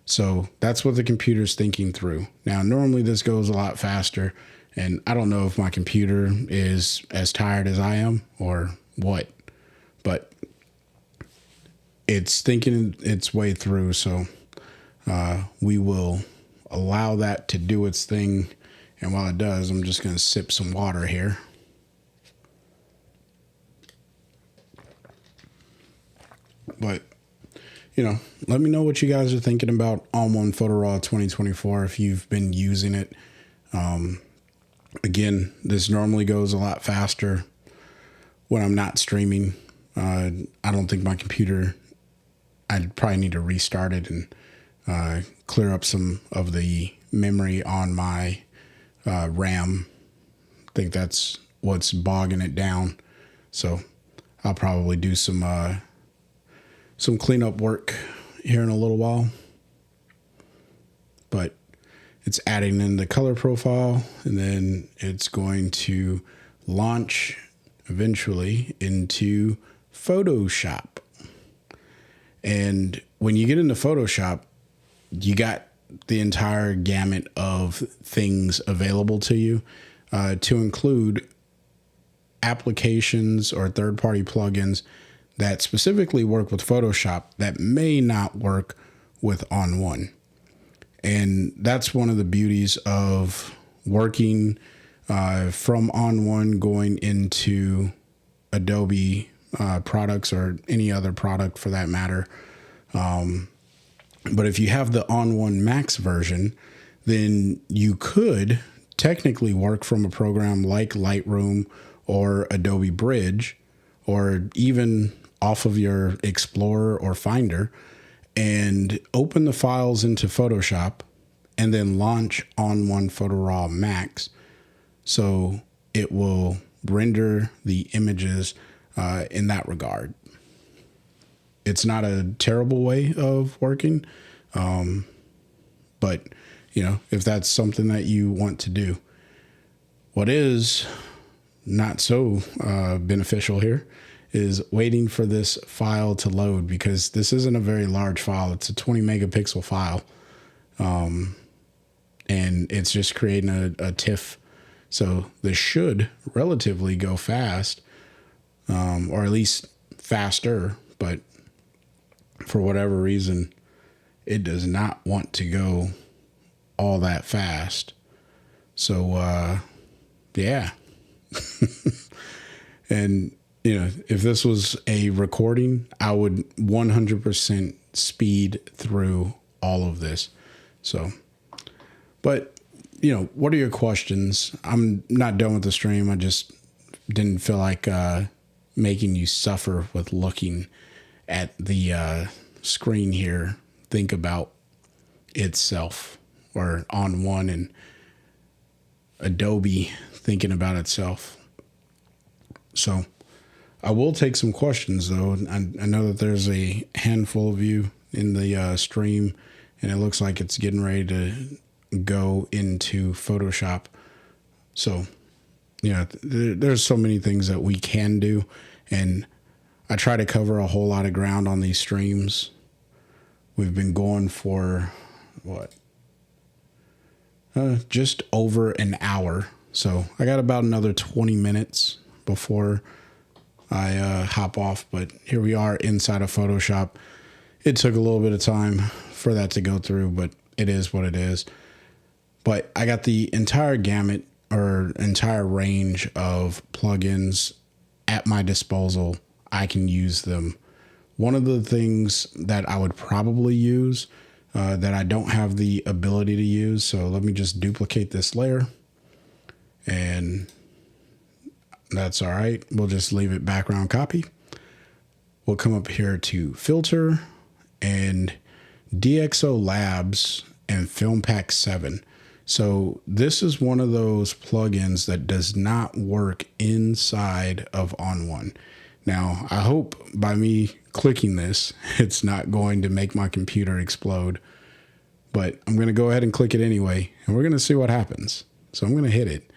So that's what the computer's thinking through. Now, normally this goes a lot faster, and I don't know if my computer is as tired as I am or what, but it's thinking its way through. So we will allow that to do its thing. And while it does, I'm just going to sip some water here. But, you know, let me know what you guys are thinking about ON1 Photo Raw 2024 if you've been using it. Again, this normally goes a lot faster when I'm not streaming. I don't think my computer, I'd probably need to restart it and clear up some of the memory on my RAM. I think that's what's bogging it down. So I'll probably do some cleanup work here in a little while. But it's adding in the color profile, and then it's going to launch eventually into Photoshop. And when you get into Photoshop, you got the entire gamut of things available to you, to include applications or third-party plugins that specifically work with Photoshop that may not work with ON1. And that's one of the beauties of working from ON1 going into Adobe products or any other product for that matter. But if you have the ON1 Max version, then you could technically work from a program like Lightroom or Adobe Bridge, or even off of your Explorer or Finder, and open the files into Photoshop and then launch ON1 Photo Raw Max. So it will render the images in that regard. It's not a terrible way of working, but you know, if that's something that you want to do. What is not so beneficial here is waiting for this file to load, because this isn't a very large file. It's a 20 megapixel file. And it's just creating a TIFF. So this should relatively go fast, or at least faster, but for whatever reason, it does not want to go all that fast. So, yeah. And, you know, if this was a recording, I would 100% speed through all of this. So, but, you know, what are your questions? I'm not done with the stream. I just didn't feel like making you suffer with looking at the screen here. Think about itself, or ON1 and Adobe thinking about itself. So I will take some questions, though. I know that there's a handful of you in the stream, and it looks like it's getting ready to go into Photoshop. So, you know, there's so many things that we can do, and I try to cover a whole lot of ground on these streams. We've been going for, what, just over an hour. So I got about another 20 minutes before I hop off. But here we are inside of Photoshop. It took a little bit of time for that to go through, but it is what it is. But I got the entire gamut, or entire range of plugins at my disposal. I can use them. One of the things that I would probably use that I don't have the ability to use, so let me just duplicate this layer, and that's all right. We'll just leave it background copy. We'll come up here to filter and DxO Labs and Film Pack 7. So this is one of those plugins that does not work inside of ON1. Now, I hope by me clicking this, it's not going to make my computer explode, but I'm going to go ahead and click it anyway, and we're going to see what happens. So I'm going to hit it,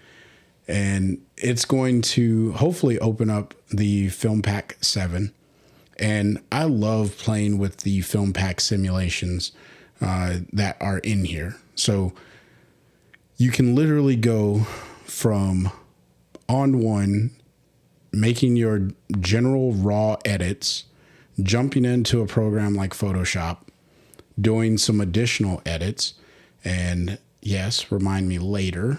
and it's going to hopefully open up the Film Pack 7. And I love playing with the Film Pack simulations that are in here. So you can literally go from ON1, making your general raw edits, jumping into a program like Photoshop, doing some additional edits, and yes, remind me later.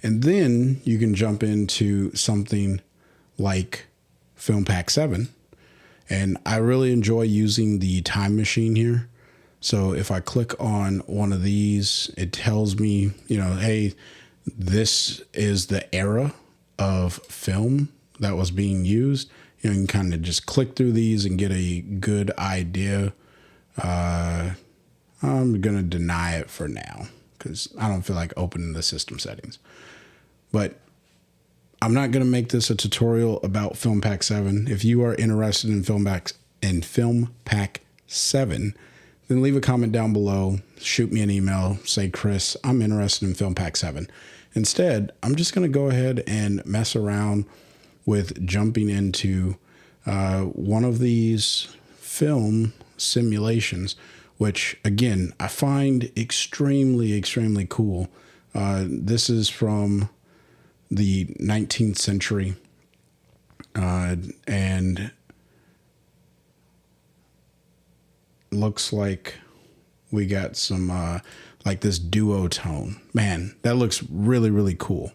And then you can jump into something like Film Pack 7. And I really enjoy using the time machine here. So if I click on one of these, it tells me, you know, hey, this is the era of film that was being used. You know, you can kind of just click through these and get a good idea. I'm going to deny it for now because I don't feel like opening the system settings. But I'm not going to make this a tutorial about Film Pack 7. If you are interested in Film Pack 7, then leave a comment down below, shoot me an email, say, Chris, I'm interested in Film Pack 7. Instead, I'm just going to go ahead and mess around with jumping into one of these film simulations, which, again, I find extremely, extremely cool. This is from the 19th century, and looks like we got some like this duotone. Man, that looks really, really cool.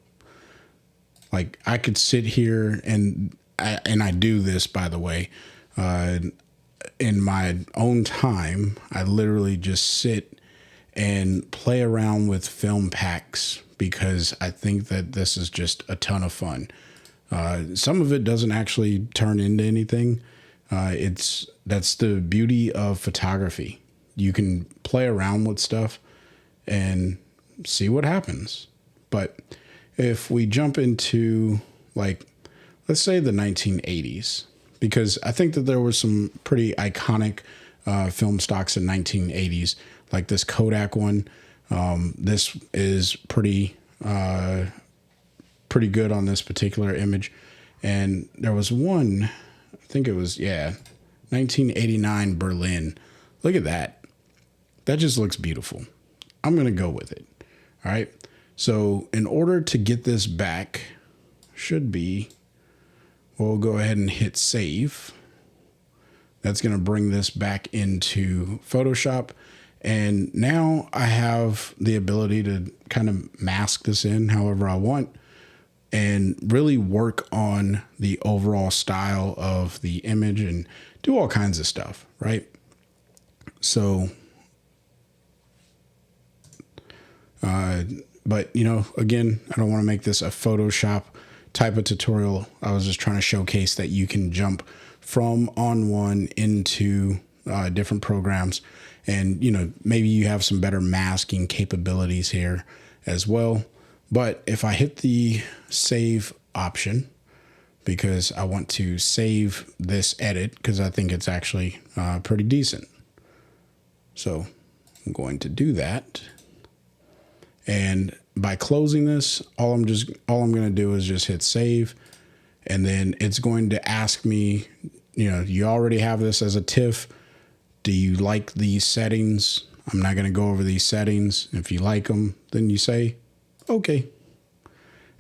Like I could sit here, and and I do this, by the way, in my own time. I literally just sit and play around with film packs because I think that this is just a ton of fun. Some of it doesn't actually turn into anything. That's the beauty of photography. You can play around with stuff and see what happens. But if we jump into, like, let's say the 1980s, because I think that there were some pretty iconic film stocks in 1980s, like this Kodak one. This is pretty good on this particular image. And there was one, I think it was, 1989 Berlin. Look at that. That just looks beautiful. I'm going to go with it. All right. So in order to get this back, we'll go ahead and hit save. That's going to bring this back into Photoshop. And now I have the ability to kind of mask this in however I want and really work on the overall style of the image and do all kinds of stuff, right? So, but again, I don't want to make this a Photoshop type of tutorial. I was just trying to showcase that you can jump from ON1 into different programs, and maybe you have some better masking capabilities here as well. But if I hit the save option, because I want to save this edit because I think it's actually pretty decent, so I'm going to do that. And by closing this, all I'm going to do is just hit save, and then it's going to ask me, you already have this as a TIFF. Do you like these settings? I'm not going to go over these settings. If you like them, then you say, okay.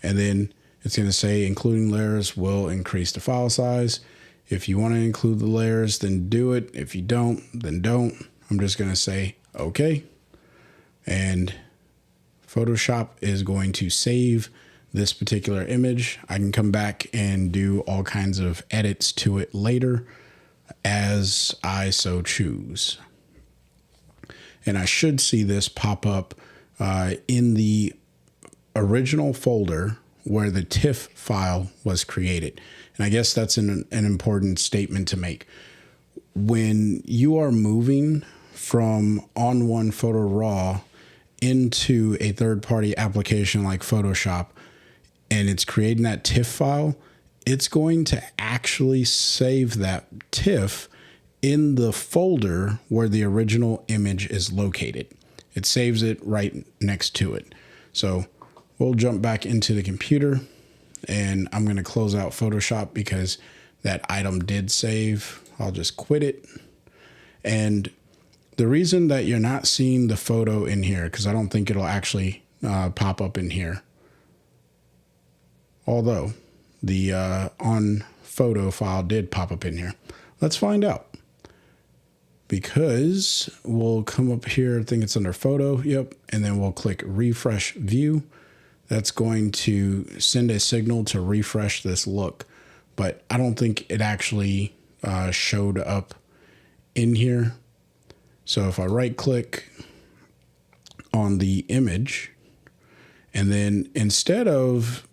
And then it's going to say including layers will increase the file size. If you want to include the layers, then do it. If you don't, then don't. I'm just going to say, okay. And Photoshop is going to save this particular image. I can come back and do all kinds of edits to it later as I so choose. And I should see this pop up in the original folder where the TIFF file was created. And I guess that's an important statement to make. When you are moving from ON1 Photo Raw into a third-party application like Photoshop, and it's creating that TIFF file, it's going to actually save that TIFF in the folder where the original image is located. It saves it right next to it. So we'll jump back into the computer, and I'm going to close out Photoshop because that item did save. I'll just quit it. And the reason that you're not seeing the photo in here, because I don't think it'll actually pop up in here, although the on photo file did pop up in here. Let's find out. Because we'll come up here, I think it's under photo, yep, and then we'll click refresh view. That's going to send a signal to refresh this look, but I don't think it actually showed up in here. So if I right click on the image, and then instead of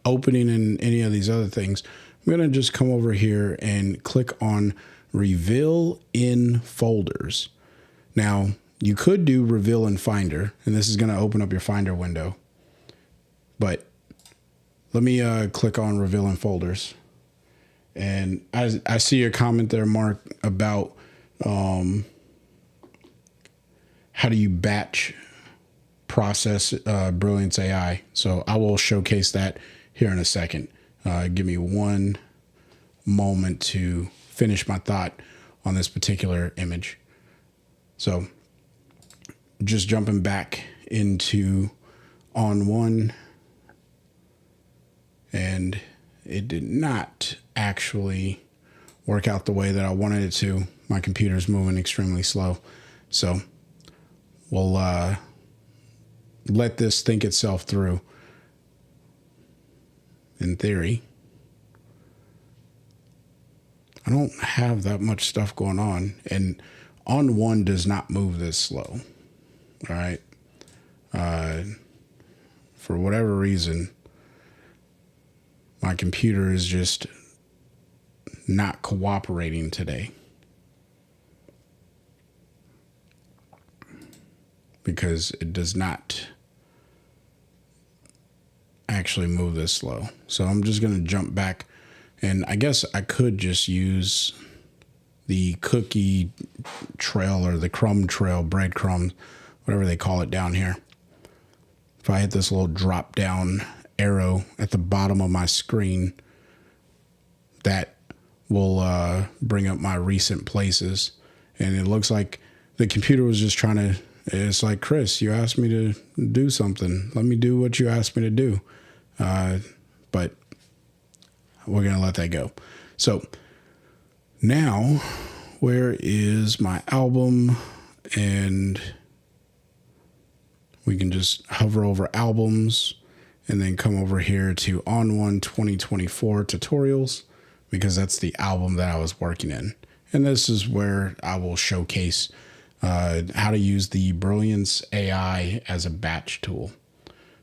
opening in any of these other things, I'm going to just come over here and click on reveal in folders. Now you could do reveal in Finder, and this is going to open up your Finder window, but let me click on reveal in folders. And I see your comment there, Mark, about how do you batch process Brilliance AI. So I will showcase that here in a second. Give me one moment to finish my thought on this particular image. So just jumping back into ON1, and it did not actually work out the way that I wanted it to. My computer's moving extremely slow. So we'll let this think itself through. In theory, I don't have that much stuff going on, and ON1 does not move this slow. All right. For whatever reason, my computer is just not cooperating today, because it does not actually move this slow. So I'm just going to jump back, and I guess I could just use the cookie trail or the crumb trail, breadcrumbs, whatever they call it down here. If I hit this little drop down arrow at the bottom of my screen, that will bring up my recent places. And it looks like the computer was just trying to, it's like, Chris, you asked me to do something. Let me do what you asked me to do. But we're going to let that go. So now, where is my album? And we can just hover over albums and then come over here to ON1 2024 tutorials, because that's the album that I was working in. And this is where I will showcase how to use the Brilliance AI as a batch tool,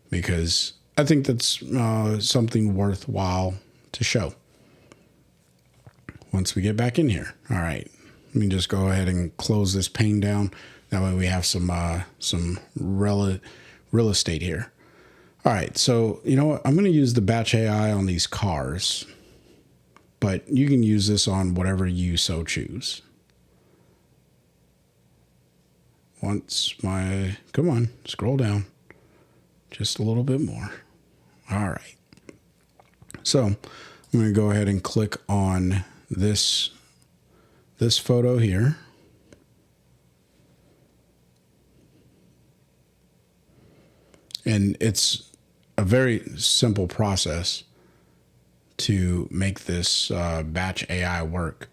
because I think that's something worthwhile to show. Once we get back in here. All right, let me just go ahead and close this pane down. That way we have some real estate here. All right, so you know what? I'm going to use the batch AI on these cars, but you can use this on whatever you so choose. Come on, scroll down just a little bit more. All right. So I'm going to go ahead and click on this photo here. And it's a very simple process to make this batch AI work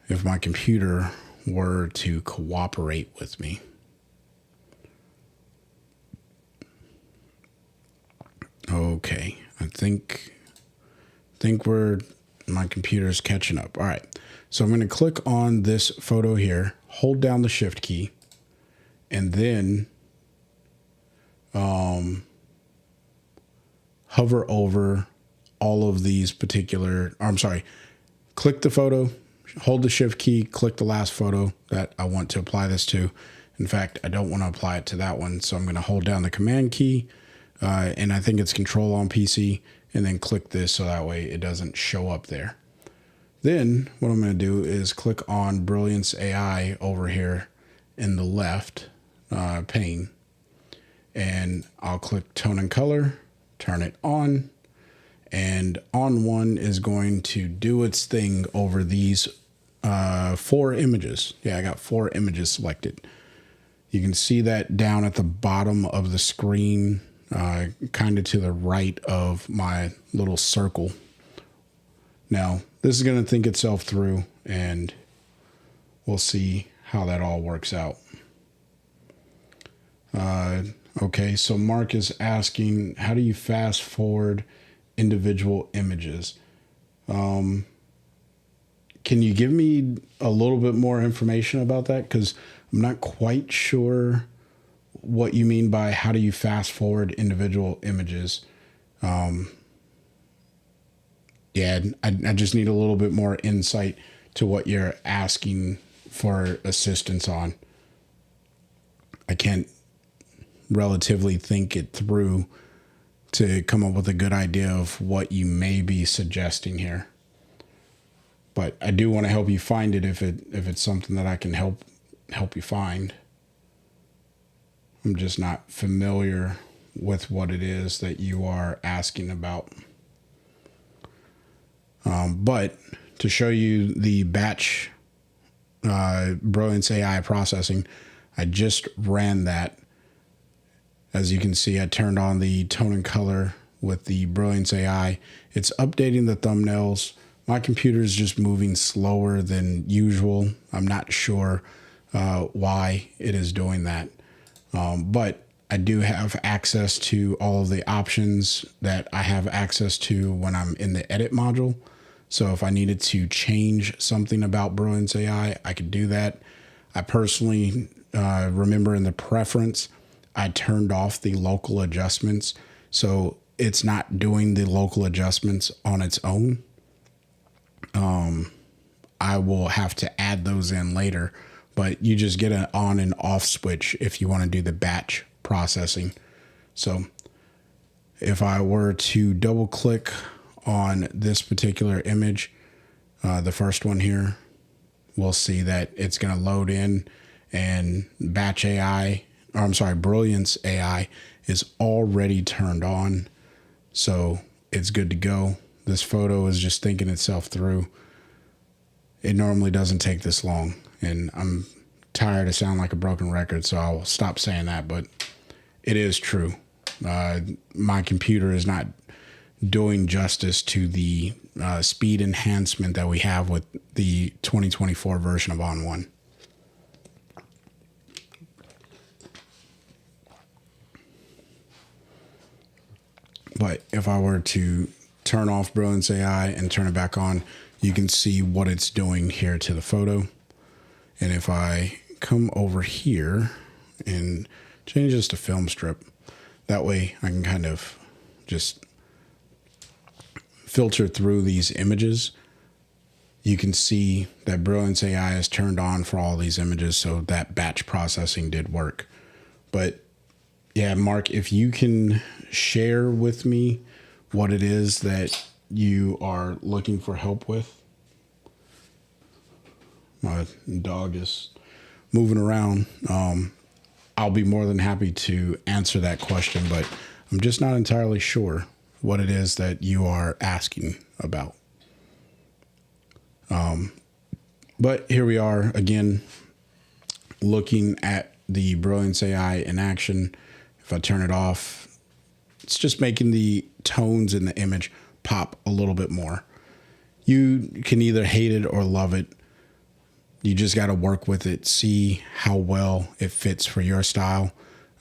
if my computer were to cooperate with me. Okay, I think my computer's catching up. All right, so I'm going to click on this photo here, hold down the shift key, and then hover over all of these particular, click the photo, hold the shift key, click the last photo that I want to apply this to. In fact, I don't want to apply it to that one, so I'm going to hold down the command key, and I think it's control on PC, and then click this so that way it doesn't show up there. Then what I'm going to do is click on Brilliance AI over here in the left pane, and I'll click tone and color, turn it on, and ON1 is going to do its thing over these 4 images. Yeah, I got 4 images selected. You can see that down at the bottom of the screen, kind of to the right of my little circle. Now, this is going to think itself through, and we'll see how that all works out. Okay, so Mark is asking, how do you fast forward individual images? Can you give me a little bit more information about that? Because I'm not quite sure what you mean by how do you fast forward individual images. Yeah, I just need a little bit more insight to what you're asking for assistance on. I can't relatively think it through to come up with a good idea of what you may be suggesting here. But I do want to help you find it if it's something that I can help you find. I'm just not familiar with what it is that you are asking about. But to show you the batch Brilliance AI processing, I just ran that. As you can see, I turned on the tone and color with the Brilliance AI. It's updating the thumbnails. My computer is just moving slower than usual. I'm not sure why it is doing that. But I do have access to all of the options that I have access to when I'm in the edit module. So if I needed to change something about Brilliance AI, I could do that. I personally remember in the preference, I turned off the local adjustments. So it's not doing the local adjustments on its own. I will have to add those in later, but you just get an on and off switch if you want to do the batch processing. So if I were to double click on this particular image, the first one here, we'll see that it's going to load in, and Brilliance AI is already turned on. So it's good to go. This photo is just thinking itself through. It normally doesn't take this long, and I'm tired of sounding like a broken record, so I'll stop saying that, but it is true. My computer is not doing justice to the speed enhancement that we have with the 2024 version of ON1. But if I were to turn off Brilliance AI and turn it back on, you can see what it's doing here to the photo. And if I come over here and change this to film strip, that way I can kind of just filter through these images. You can see that Brilliance AI is turned on for all these images, so that batch processing did work. But yeah, Mark, if you can share with me what it is that you are looking for help with. My dog is moving around. I'll be more than happy to answer that question, but I'm just not entirely sure what it is that you are asking about. But here we are again, looking at the Brilliance AI in action. If I turn it off, it's just making the tones in the image pop a little bit more. You can either hate it or love it. You just got to work with it, see how well it fits for your style.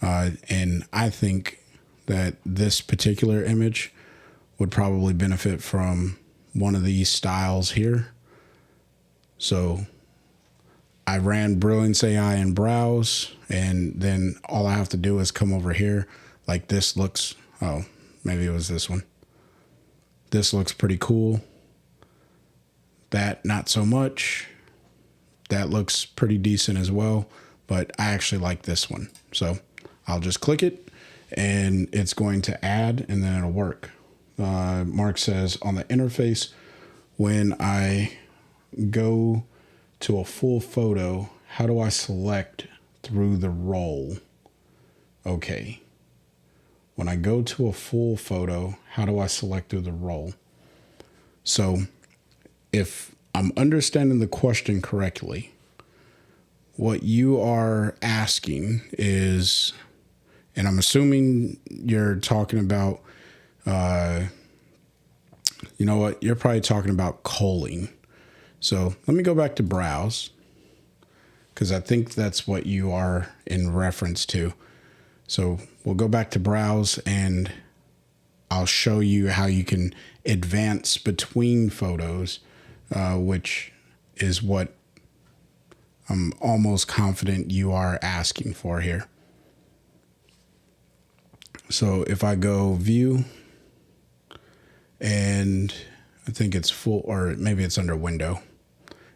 And I think that this particular image would probably benefit from one of these styles here. So I ran Brilliance AI and browse, and then all I have to do is come over here. Like this looks, oh, maybe it was this one. This looks pretty cool. That, not so much. That looks pretty decent as well, but I actually like this one. So I'll just click it and it's going to add, and then it'll work. Mark says on the interface, when I go to a full photo, how do I select through the roll? Okay. When I go to a full photo, how do I select through the roll? So if I'm understanding the question correctly, what you are asking is, and I'm assuming you're talking about, you know what, you're probably talking about culling. So let me go back to browse, because I think that's what you are in reference to. So we'll go back to browse, and I'll show you how you can advance between photos, which is what I'm almost confident you are asking for here. So if I go view, and I think it's full, or maybe it's under window.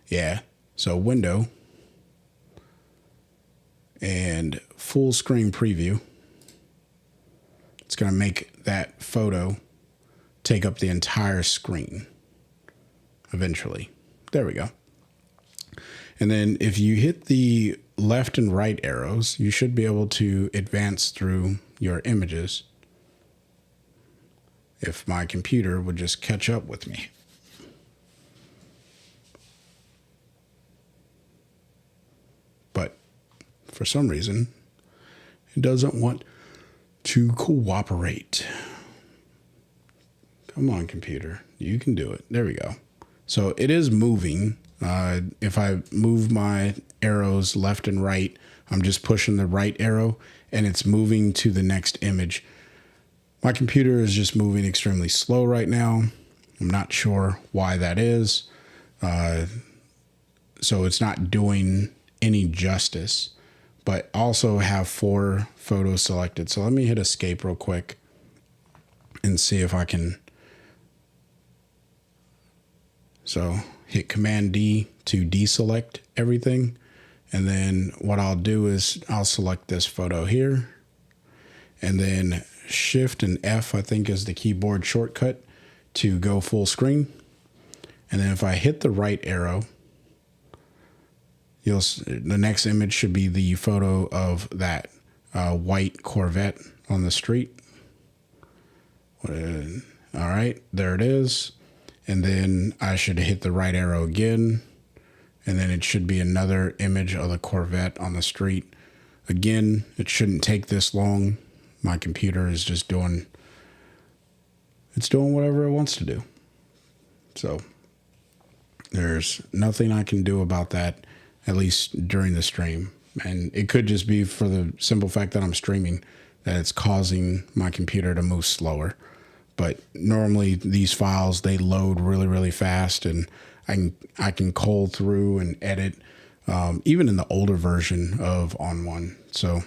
Yeah. So window and full screen preview. It's going to make that photo take up the entire screen eventually. There we go. And then if you hit the left and right arrows, you should be able to advance through your images. If my computer would just catch up with me. But for some reason, it doesn't want to cooperate. Come on, computer. You can do it. There we go. So it is moving. If I move my arrows left and right, I'm just pushing the right arrow and it's moving to the next image. My computer is just moving extremely slow right now. I'm not sure why that is. So it's not doing any justice, but also have 4 photos selected. So let me hit escape real quick and see if I can. So hit Command D to deselect everything. And then what I'll do is I'll select this photo here, and then Shift and F, I think, is the keyboard shortcut to go full screen. And then if I hit the right arrow, the next image should be the photo of that white Corvette on the street. All right, there it is. And then I should hit the right arrow again. And then it should be another image of the Corvette on the street. Again, it shouldn't take this long. My computer is just doing whatever it wants to do. So there's nothing I can do about that, at least during the stream. And it could just be for the simple fact that I'm streaming, that it's causing my computer to move slower. But normally these files, they load really, really fast, and I can cull through and edit, even in the older version of ON1. So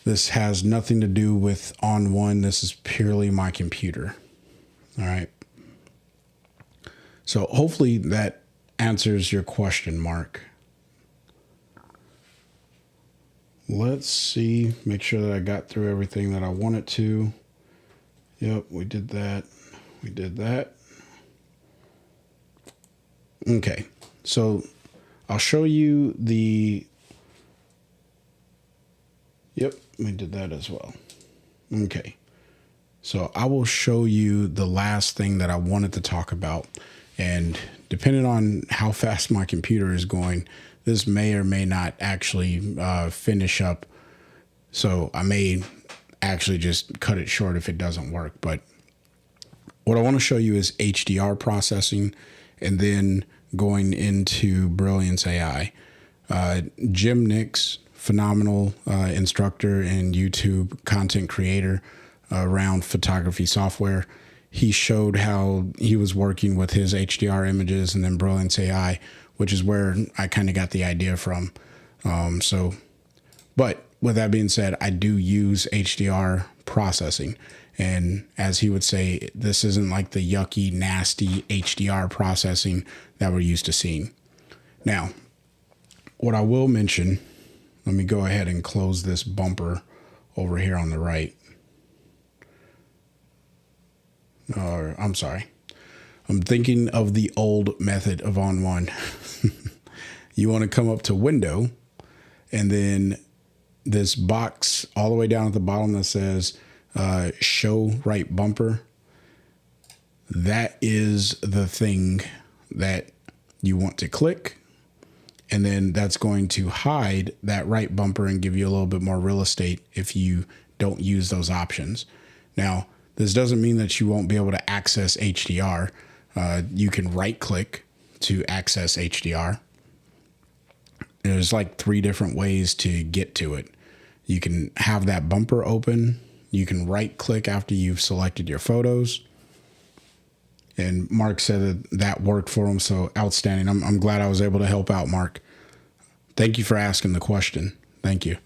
this has nothing to do with ON1. This is purely my computer. All right. So hopefully that answers your question, Mark. Let's see, make sure that I got through everything that I wanted to. Yep, we did that. We did that. Okay, so I'll show you the, yep, we did that as well. Okay, so I will show you the last thing that I wanted to talk about. And depending on how fast my computer is going, this may or may not actually finish up. So I may actually just cut it short if it doesn't work. But what I want to show you is HDR processing, and then going into Brilliance AI. Jim Nix, phenomenal instructor and YouTube content creator around photography software. He showed how he was working with his HDR images and then Brilliance AI, which is where I kind of got the idea from. But with that being said, I do use HDR processing. And as he would say, this isn't like the yucky, nasty HDR processing that we're used to seeing. Now, what I will mention, let me go ahead and close this bumper over here on the right. Or I'm sorry. I'm thinking of the old method of ON1. You want to come up to Window, and then this box all the way down at the bottom that says Show Right Bumper. That is the thing that you want to click. And then that's going to hide that right bumper and give you a little bit more real estate if you don't use those options. Now, this doesn't mean that you won't be able to access HDR. You can right click to access HDR. There's like 3 different ways to get to it. You can have that bumper open. You can right click after you've selected your photos. And Mark said that worked for him, so outstanding. I'm glad I was able to help out, Mark. Thank you for asking the question. Thank you.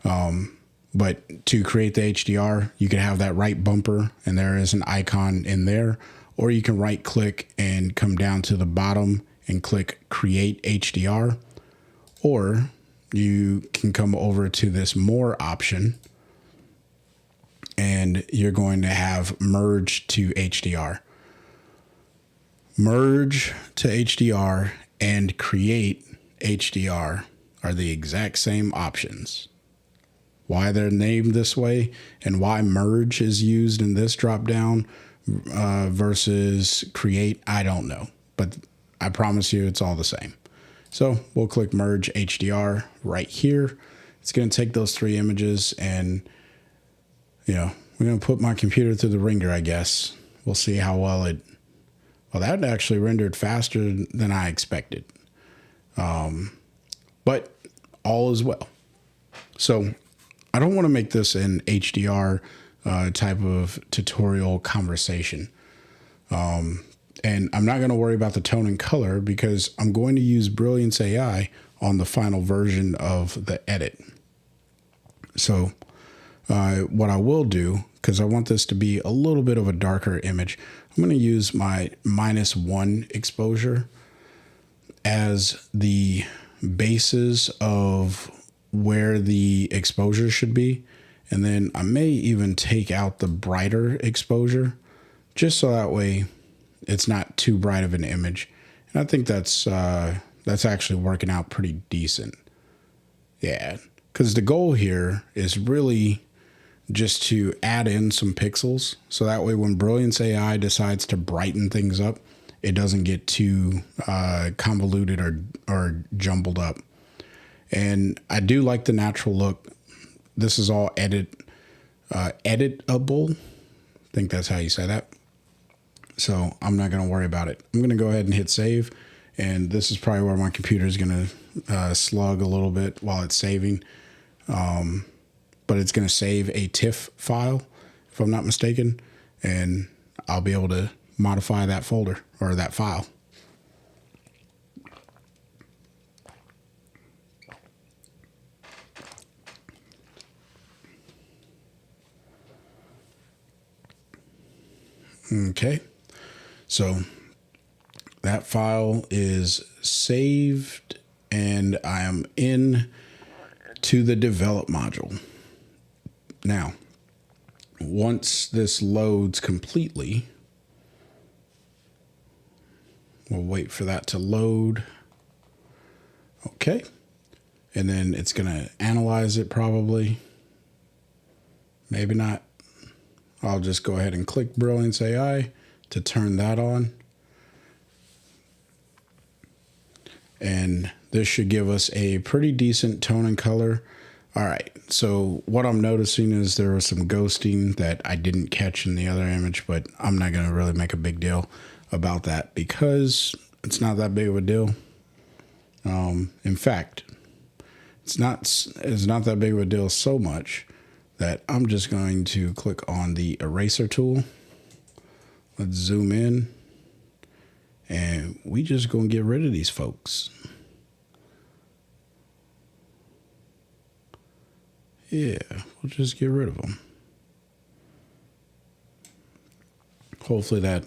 But to create the HDR, you can have that right bumper, and there is an icon in there. Or you can right click and come down to the bottom and click Create HDR. Or you can come over to this More option, and you're going to have Merge to HDR. Merge to HDR and Create HDR are the exact same options. Why they're named this way and why Merge is used in this dropdown versus Create, I don't know. But I promise you it's all the same. So we'll click Merge HDR right here. It's going to take those 3 images, and we're going to put my computer through the ringer, I guess. We'll see how well it... Well, that actually rendered faster than I expected. But all is well. So I don't want to make this an HDR type of tutorial conversation. And I'm not going to worry about the tone and color because I'm going to use Brilliance AI on the final version of the edit. So what I will do, because I want this to be a little bit of a darker image, I'm going to use my -1 exposure as the basis of where the exposure should be. And then I may even take out the brighter exposure just so that way it's not too bright of an image. And I think that's actually working out pretty decent. Yeah, because the goal here is really just to add in some pixels. So that way when Brilliance AI decides to brighten things up, it doesn't get too convoluted or jumbled up. And I do like the natural look. This is all editable. I think that's how you say that. So I'm not going to worry about it. I'm going to go ahead and hit save. And this is probably where my computer is going to slug a little bit while it's saving. But it's going to save a TIFF file, if I'm not mistaken. And I'll be able to modify that folder or that file. Okay. So that file is saved and I am in to the develop module. Now, once this loads completely, we'll wait for that to load. Okay. And then it's going to analyze it probably. Maybe not. I'll just go ahead and click Brilliance AI to turn that on. And this should give us a pretty decent tone and color. All right, so what I'm noticing is there was some ghosting that I didn't catch in the other image, but I'm not gonna really make a big deal about that because it's not that big of a deal. In fact, it's not that big of a deal so much that I'm just going to click on the eraser tool. Let's zoom in and we just gonna get rid of these folks. Yeah, we'll just get rid of them. Hopefully that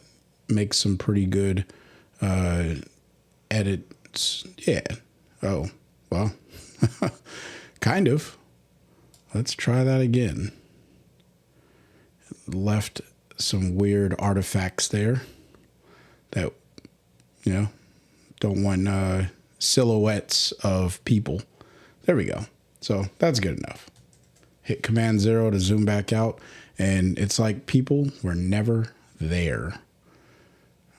makes some pretty good edits. Yeah. Oh, well, kind of. Let's try that again. Left some weird artifacts there that, you know, don't want silhouettes of people. There we go. So that's good enough. Hit Command 0 to zoom back out, and it's like people were never there.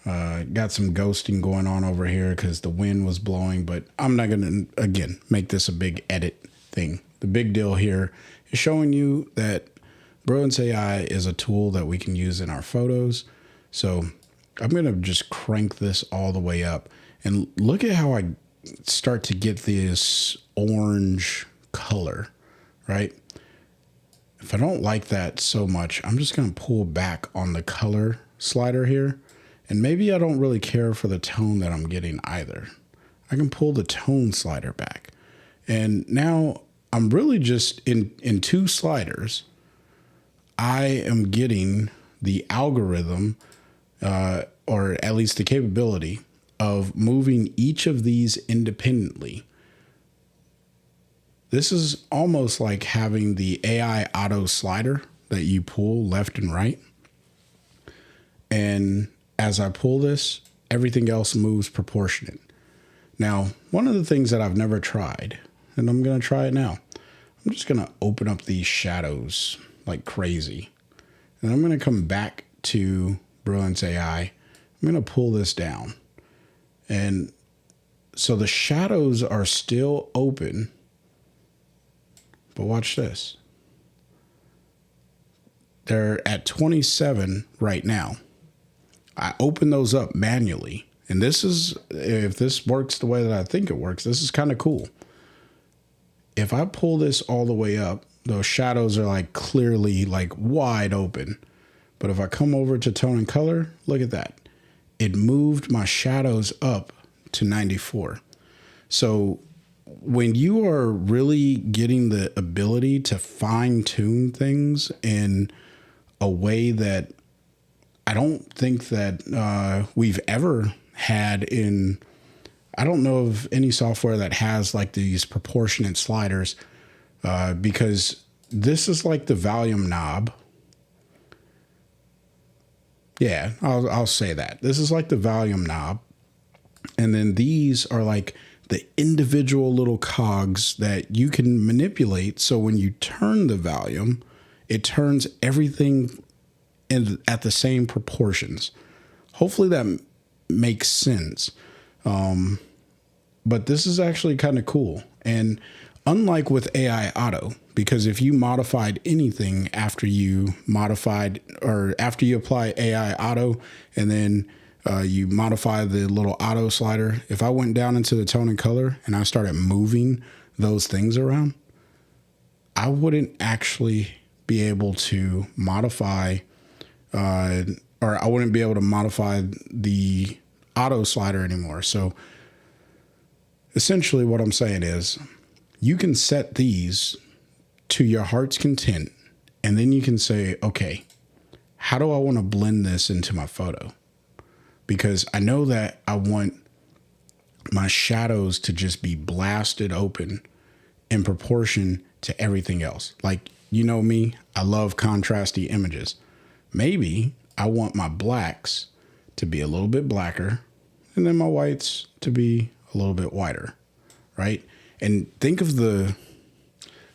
Got some ghosting going on over here because the wind was blowing, but I'm not going to, again, make this a big edit thing. The big deal here is showing you that Brilliance AI is a tool that we can use in our photos. So I'm going to just crank this all the way up, and look at how I start to get this orange color, right? If I don't like that so much, I'm just going to pull back on the color slider here. And maybe I don't really care for the tone that I'm getting either. I can pull the tone slider back. And now I'm really just in two sliders. I am getting the algorithm, or at least the capability of moving each of these independently. This is almost like having the AI auto slider that you pull left and right. And as I pull this, everything else moves proportionate. Now, one of the things that I've never tried, and I'm going to try it now, I'm just going to open up these shadows like crazy. And I'm going to come back to Brilliance AI. I'm going to pull this down. And so the shadows are still open. But watch this. They're at 27 right now. I open those up manually. And this is, if this works the way that I think it works, this is kind of cool. If I pull this all the way up, those shadows are like clearly like wide open. But if I come over to tone and color, look at that. It moved my shadows up to 94. So when you are really getting the ability to fine tune things in a way that I don't think that we've ever had in, I don't know of any software that has like these proportionate sliders, because this is like the volume knob. Yeah, I'll say that. This is like the volume knob. And then these are like the individual little cogs that you can manipulate. So when you turn the volume, it turns everything at the same proportions. Hopefully that makes sense. But this is actually kind of cool. And unlike with AI Auto, because if you modified anything after you modified or after you apply AI Auto and then you modify the little auto slider, if I went down into the tone and color and I started moving those things around, I wouldn't actually be able to modify or I wouldn't be able to modify the auto slider anymore. So essentially what I'm saying is you can set these to your heart's content, and then you can say, okay, how do I want to blend this into my photo? Because I know that I want my shadows to just be blasted open in proportion to everything else. Like, you know me, I love contrasty images. Maybe I want my blacks to be a little bit blacker and then my whites to be a little bit whiter, right? And think of the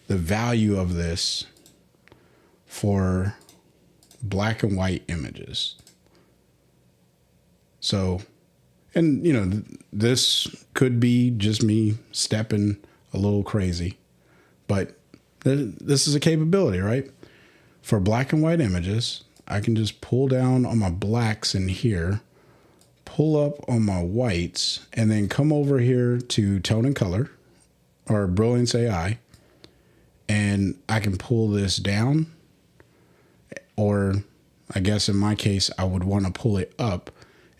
value of this for black and white images. So, and you know, this could be just me stepping a little crazy, but this is a capability, right? For black and white images, I can just pull down on my blacks in here, pull up on my whites, and then come over here to tone and color or Brilliance AI, and I can pull this down, or I guess in my case, I would want to pull it up,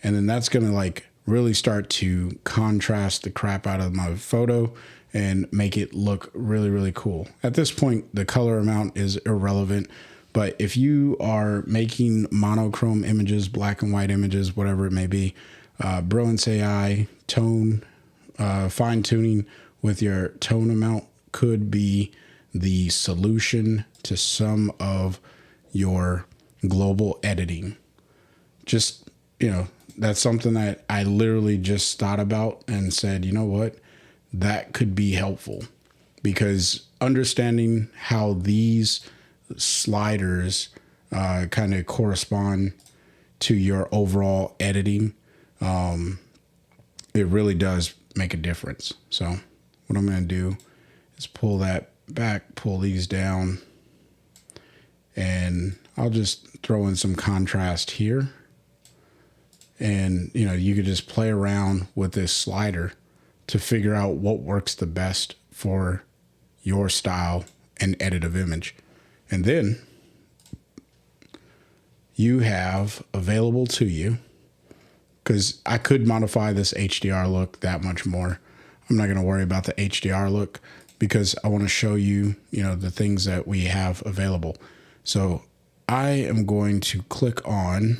and then that's going to like really start to contrast the crap out of my photo and make it look really, really cool. At this point, the color amount is irrelevant, but if you are making monochrome images, black and white images, whatever it may be, Brilliance AI tone, fine tuning with your tone amount could be the solution to some of your global editing. Just, you know, that's something that I literally just thought about and said, you know what, that could be helpful, because understanding how these sliders kind of correspond to your overall editing, it really does make a difference. So what I'm going to do is pull that back, pull these down, and I'll just throw in some contrast here. And, you know, you could just play around with this slider to figure out what works the best for your style and edit of image. And then you have available to you, because I could modify this HDR look that much more. I'm not going to worry about the HDR look because I want to show you, you know, the things that we have available. So I am going to click on,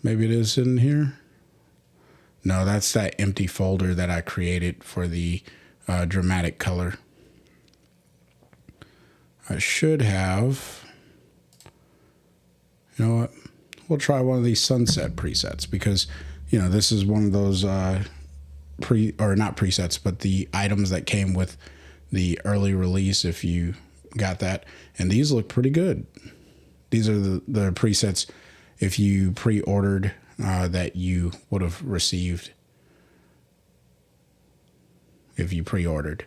maybe it is in here. No, that's that empty folder that I created for the dramatic color. I should have, you know what, we'll try one of these sunset presets, because, you know, this is one of those not presets, but the items that came with the early release, if you got that. And these look pretty good. These are the presets if you pre-ordered that you would have received if you pre-ordered.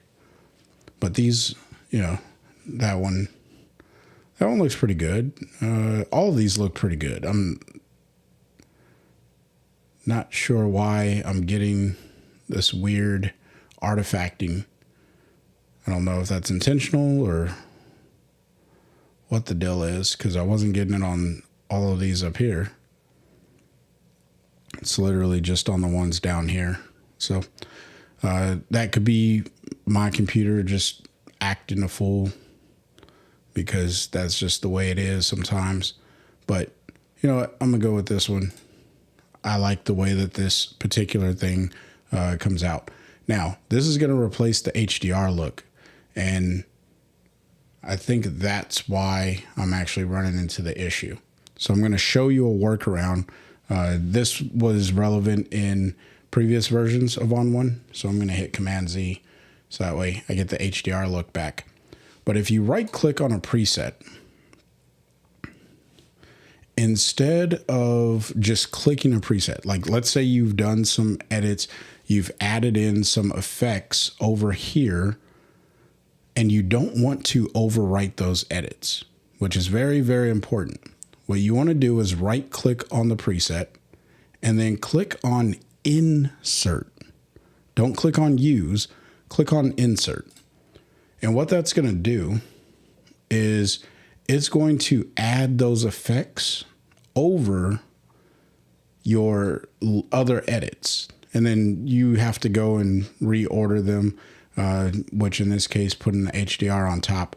But these, you know, that one looks pretty good. All of these look pretty good. I'm not sure why I'm getting this weird artifacting. I don't know if that's intentional or what the deal is, because I wasn't getting it on all of these up here. It's literally just on the ones down here. So that could be my computer just acting a fool, because that's just the way it is sometimes. But you know what? I'm gonna go with this one. I like the way that this particular thing comes out. Now, this is going to replace the HDR look, and I think that's why I'm actually running into the issue. So I'm going to show you a workaround. This was relevant in previous versions of ON1, so I'm going to hit Command Z, so that way I get the HDR look back. But if you right click on a preset, instead of just clicking a preset, like let's say you've done some edits, you've added in some effects over here, and you don't want to overwrite those edits, which is very, very important. What you want to do is right click on the preset and then click on Insert. Don't click on Use, click on Insert. And what that's going to do is it's going to add those effects over your other edits. And then you have to go and reorder them, which in this case, putting the HDR on top.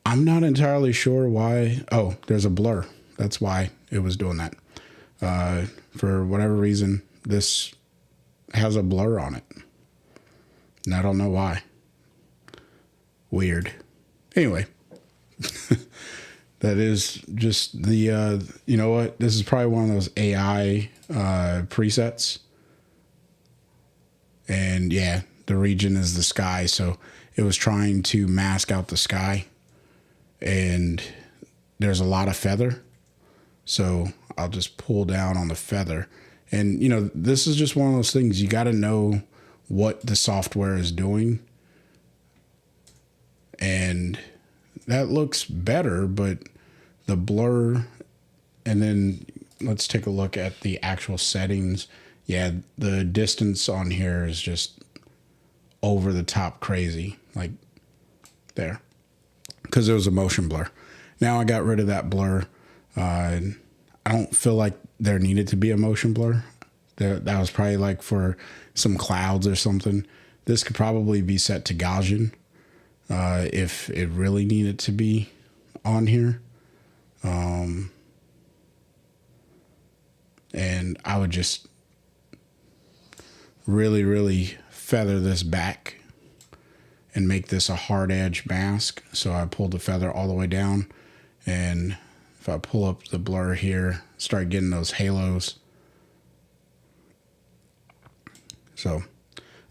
I'm not entirely sure why. Oh, there's a blur. That's why it was doing that. For whatever reason, this has a blur on it. And I don't know why. Weird. Anyway. That is just the, you know what? This is probably one of those AI presets. And yeah, the region is the sky. So it was trying to mask out the sky. And there's a lot of feather. So I'll just pull down on the feather. And, you know, this is just one of those things. You got to know what the software is doing. And that looks better, but the blur, and then let's take a look at the actual settings. Yeah, the distance on here is just over the top crazy, like there, because it was a motion blur. Now I got rid of that blur. I don't feel like there needed to be a motion blur. That was probably like for some clouds or something. This could probably be set to Gaussian if it really needed to be on here. And I would just really, really feather this back and make this a hard edge mask. So I pulled the feather all the way down, and if I pull up the blur here, start getting those halos. So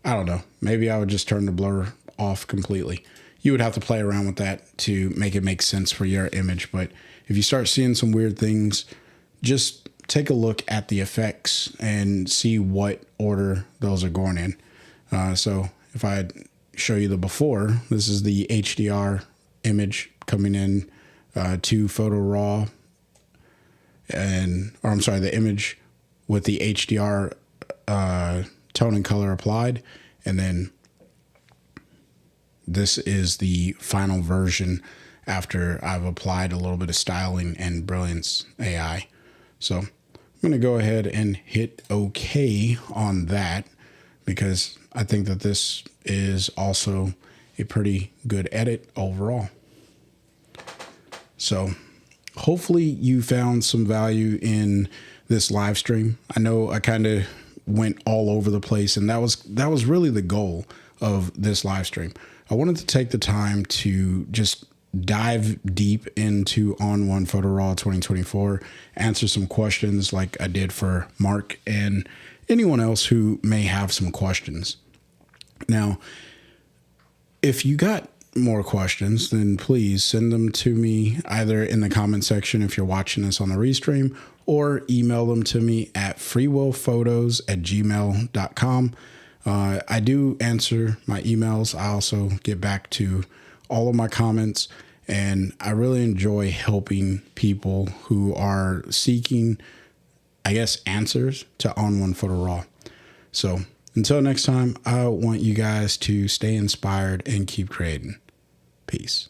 I don't know, maybe I would just turn the blur off completely. You would have to play around with that to make it make sense for your image. But if you start seeing some weird things, just take a look at the effects and see what order those are going in. So if I show you the before, this is the HDR image coming in to Photo Raw, or I'm sorry, the image with the HDR tone and color applied, and then this is the final version after I've applied a little bit of styling and Brilliance AI. So I'm going to go ahead and hit OK on that, because I think that this is also a pretty good edit overall. So hopefully you found some value in this live stream. I know I kind of went all over the place, and that was really the goal of this live stream. I wanted to take the time to just dive deep into ON1 Photo Raw 2024, answer some questions like I did for Mark and anyone else who may have some questions. Now, if you got more questions, then please send them to me either in the comment section if you're watching this on the restream, or email them to me at freewillphotos@gmail.com. I do answer my emails. I also get back to all of my comments, and I really enjoy helping people who are seeking, I guess, answers to ON1 Photo Raw. So until next time, I want you guys to stay inspired and keep creating. Peace.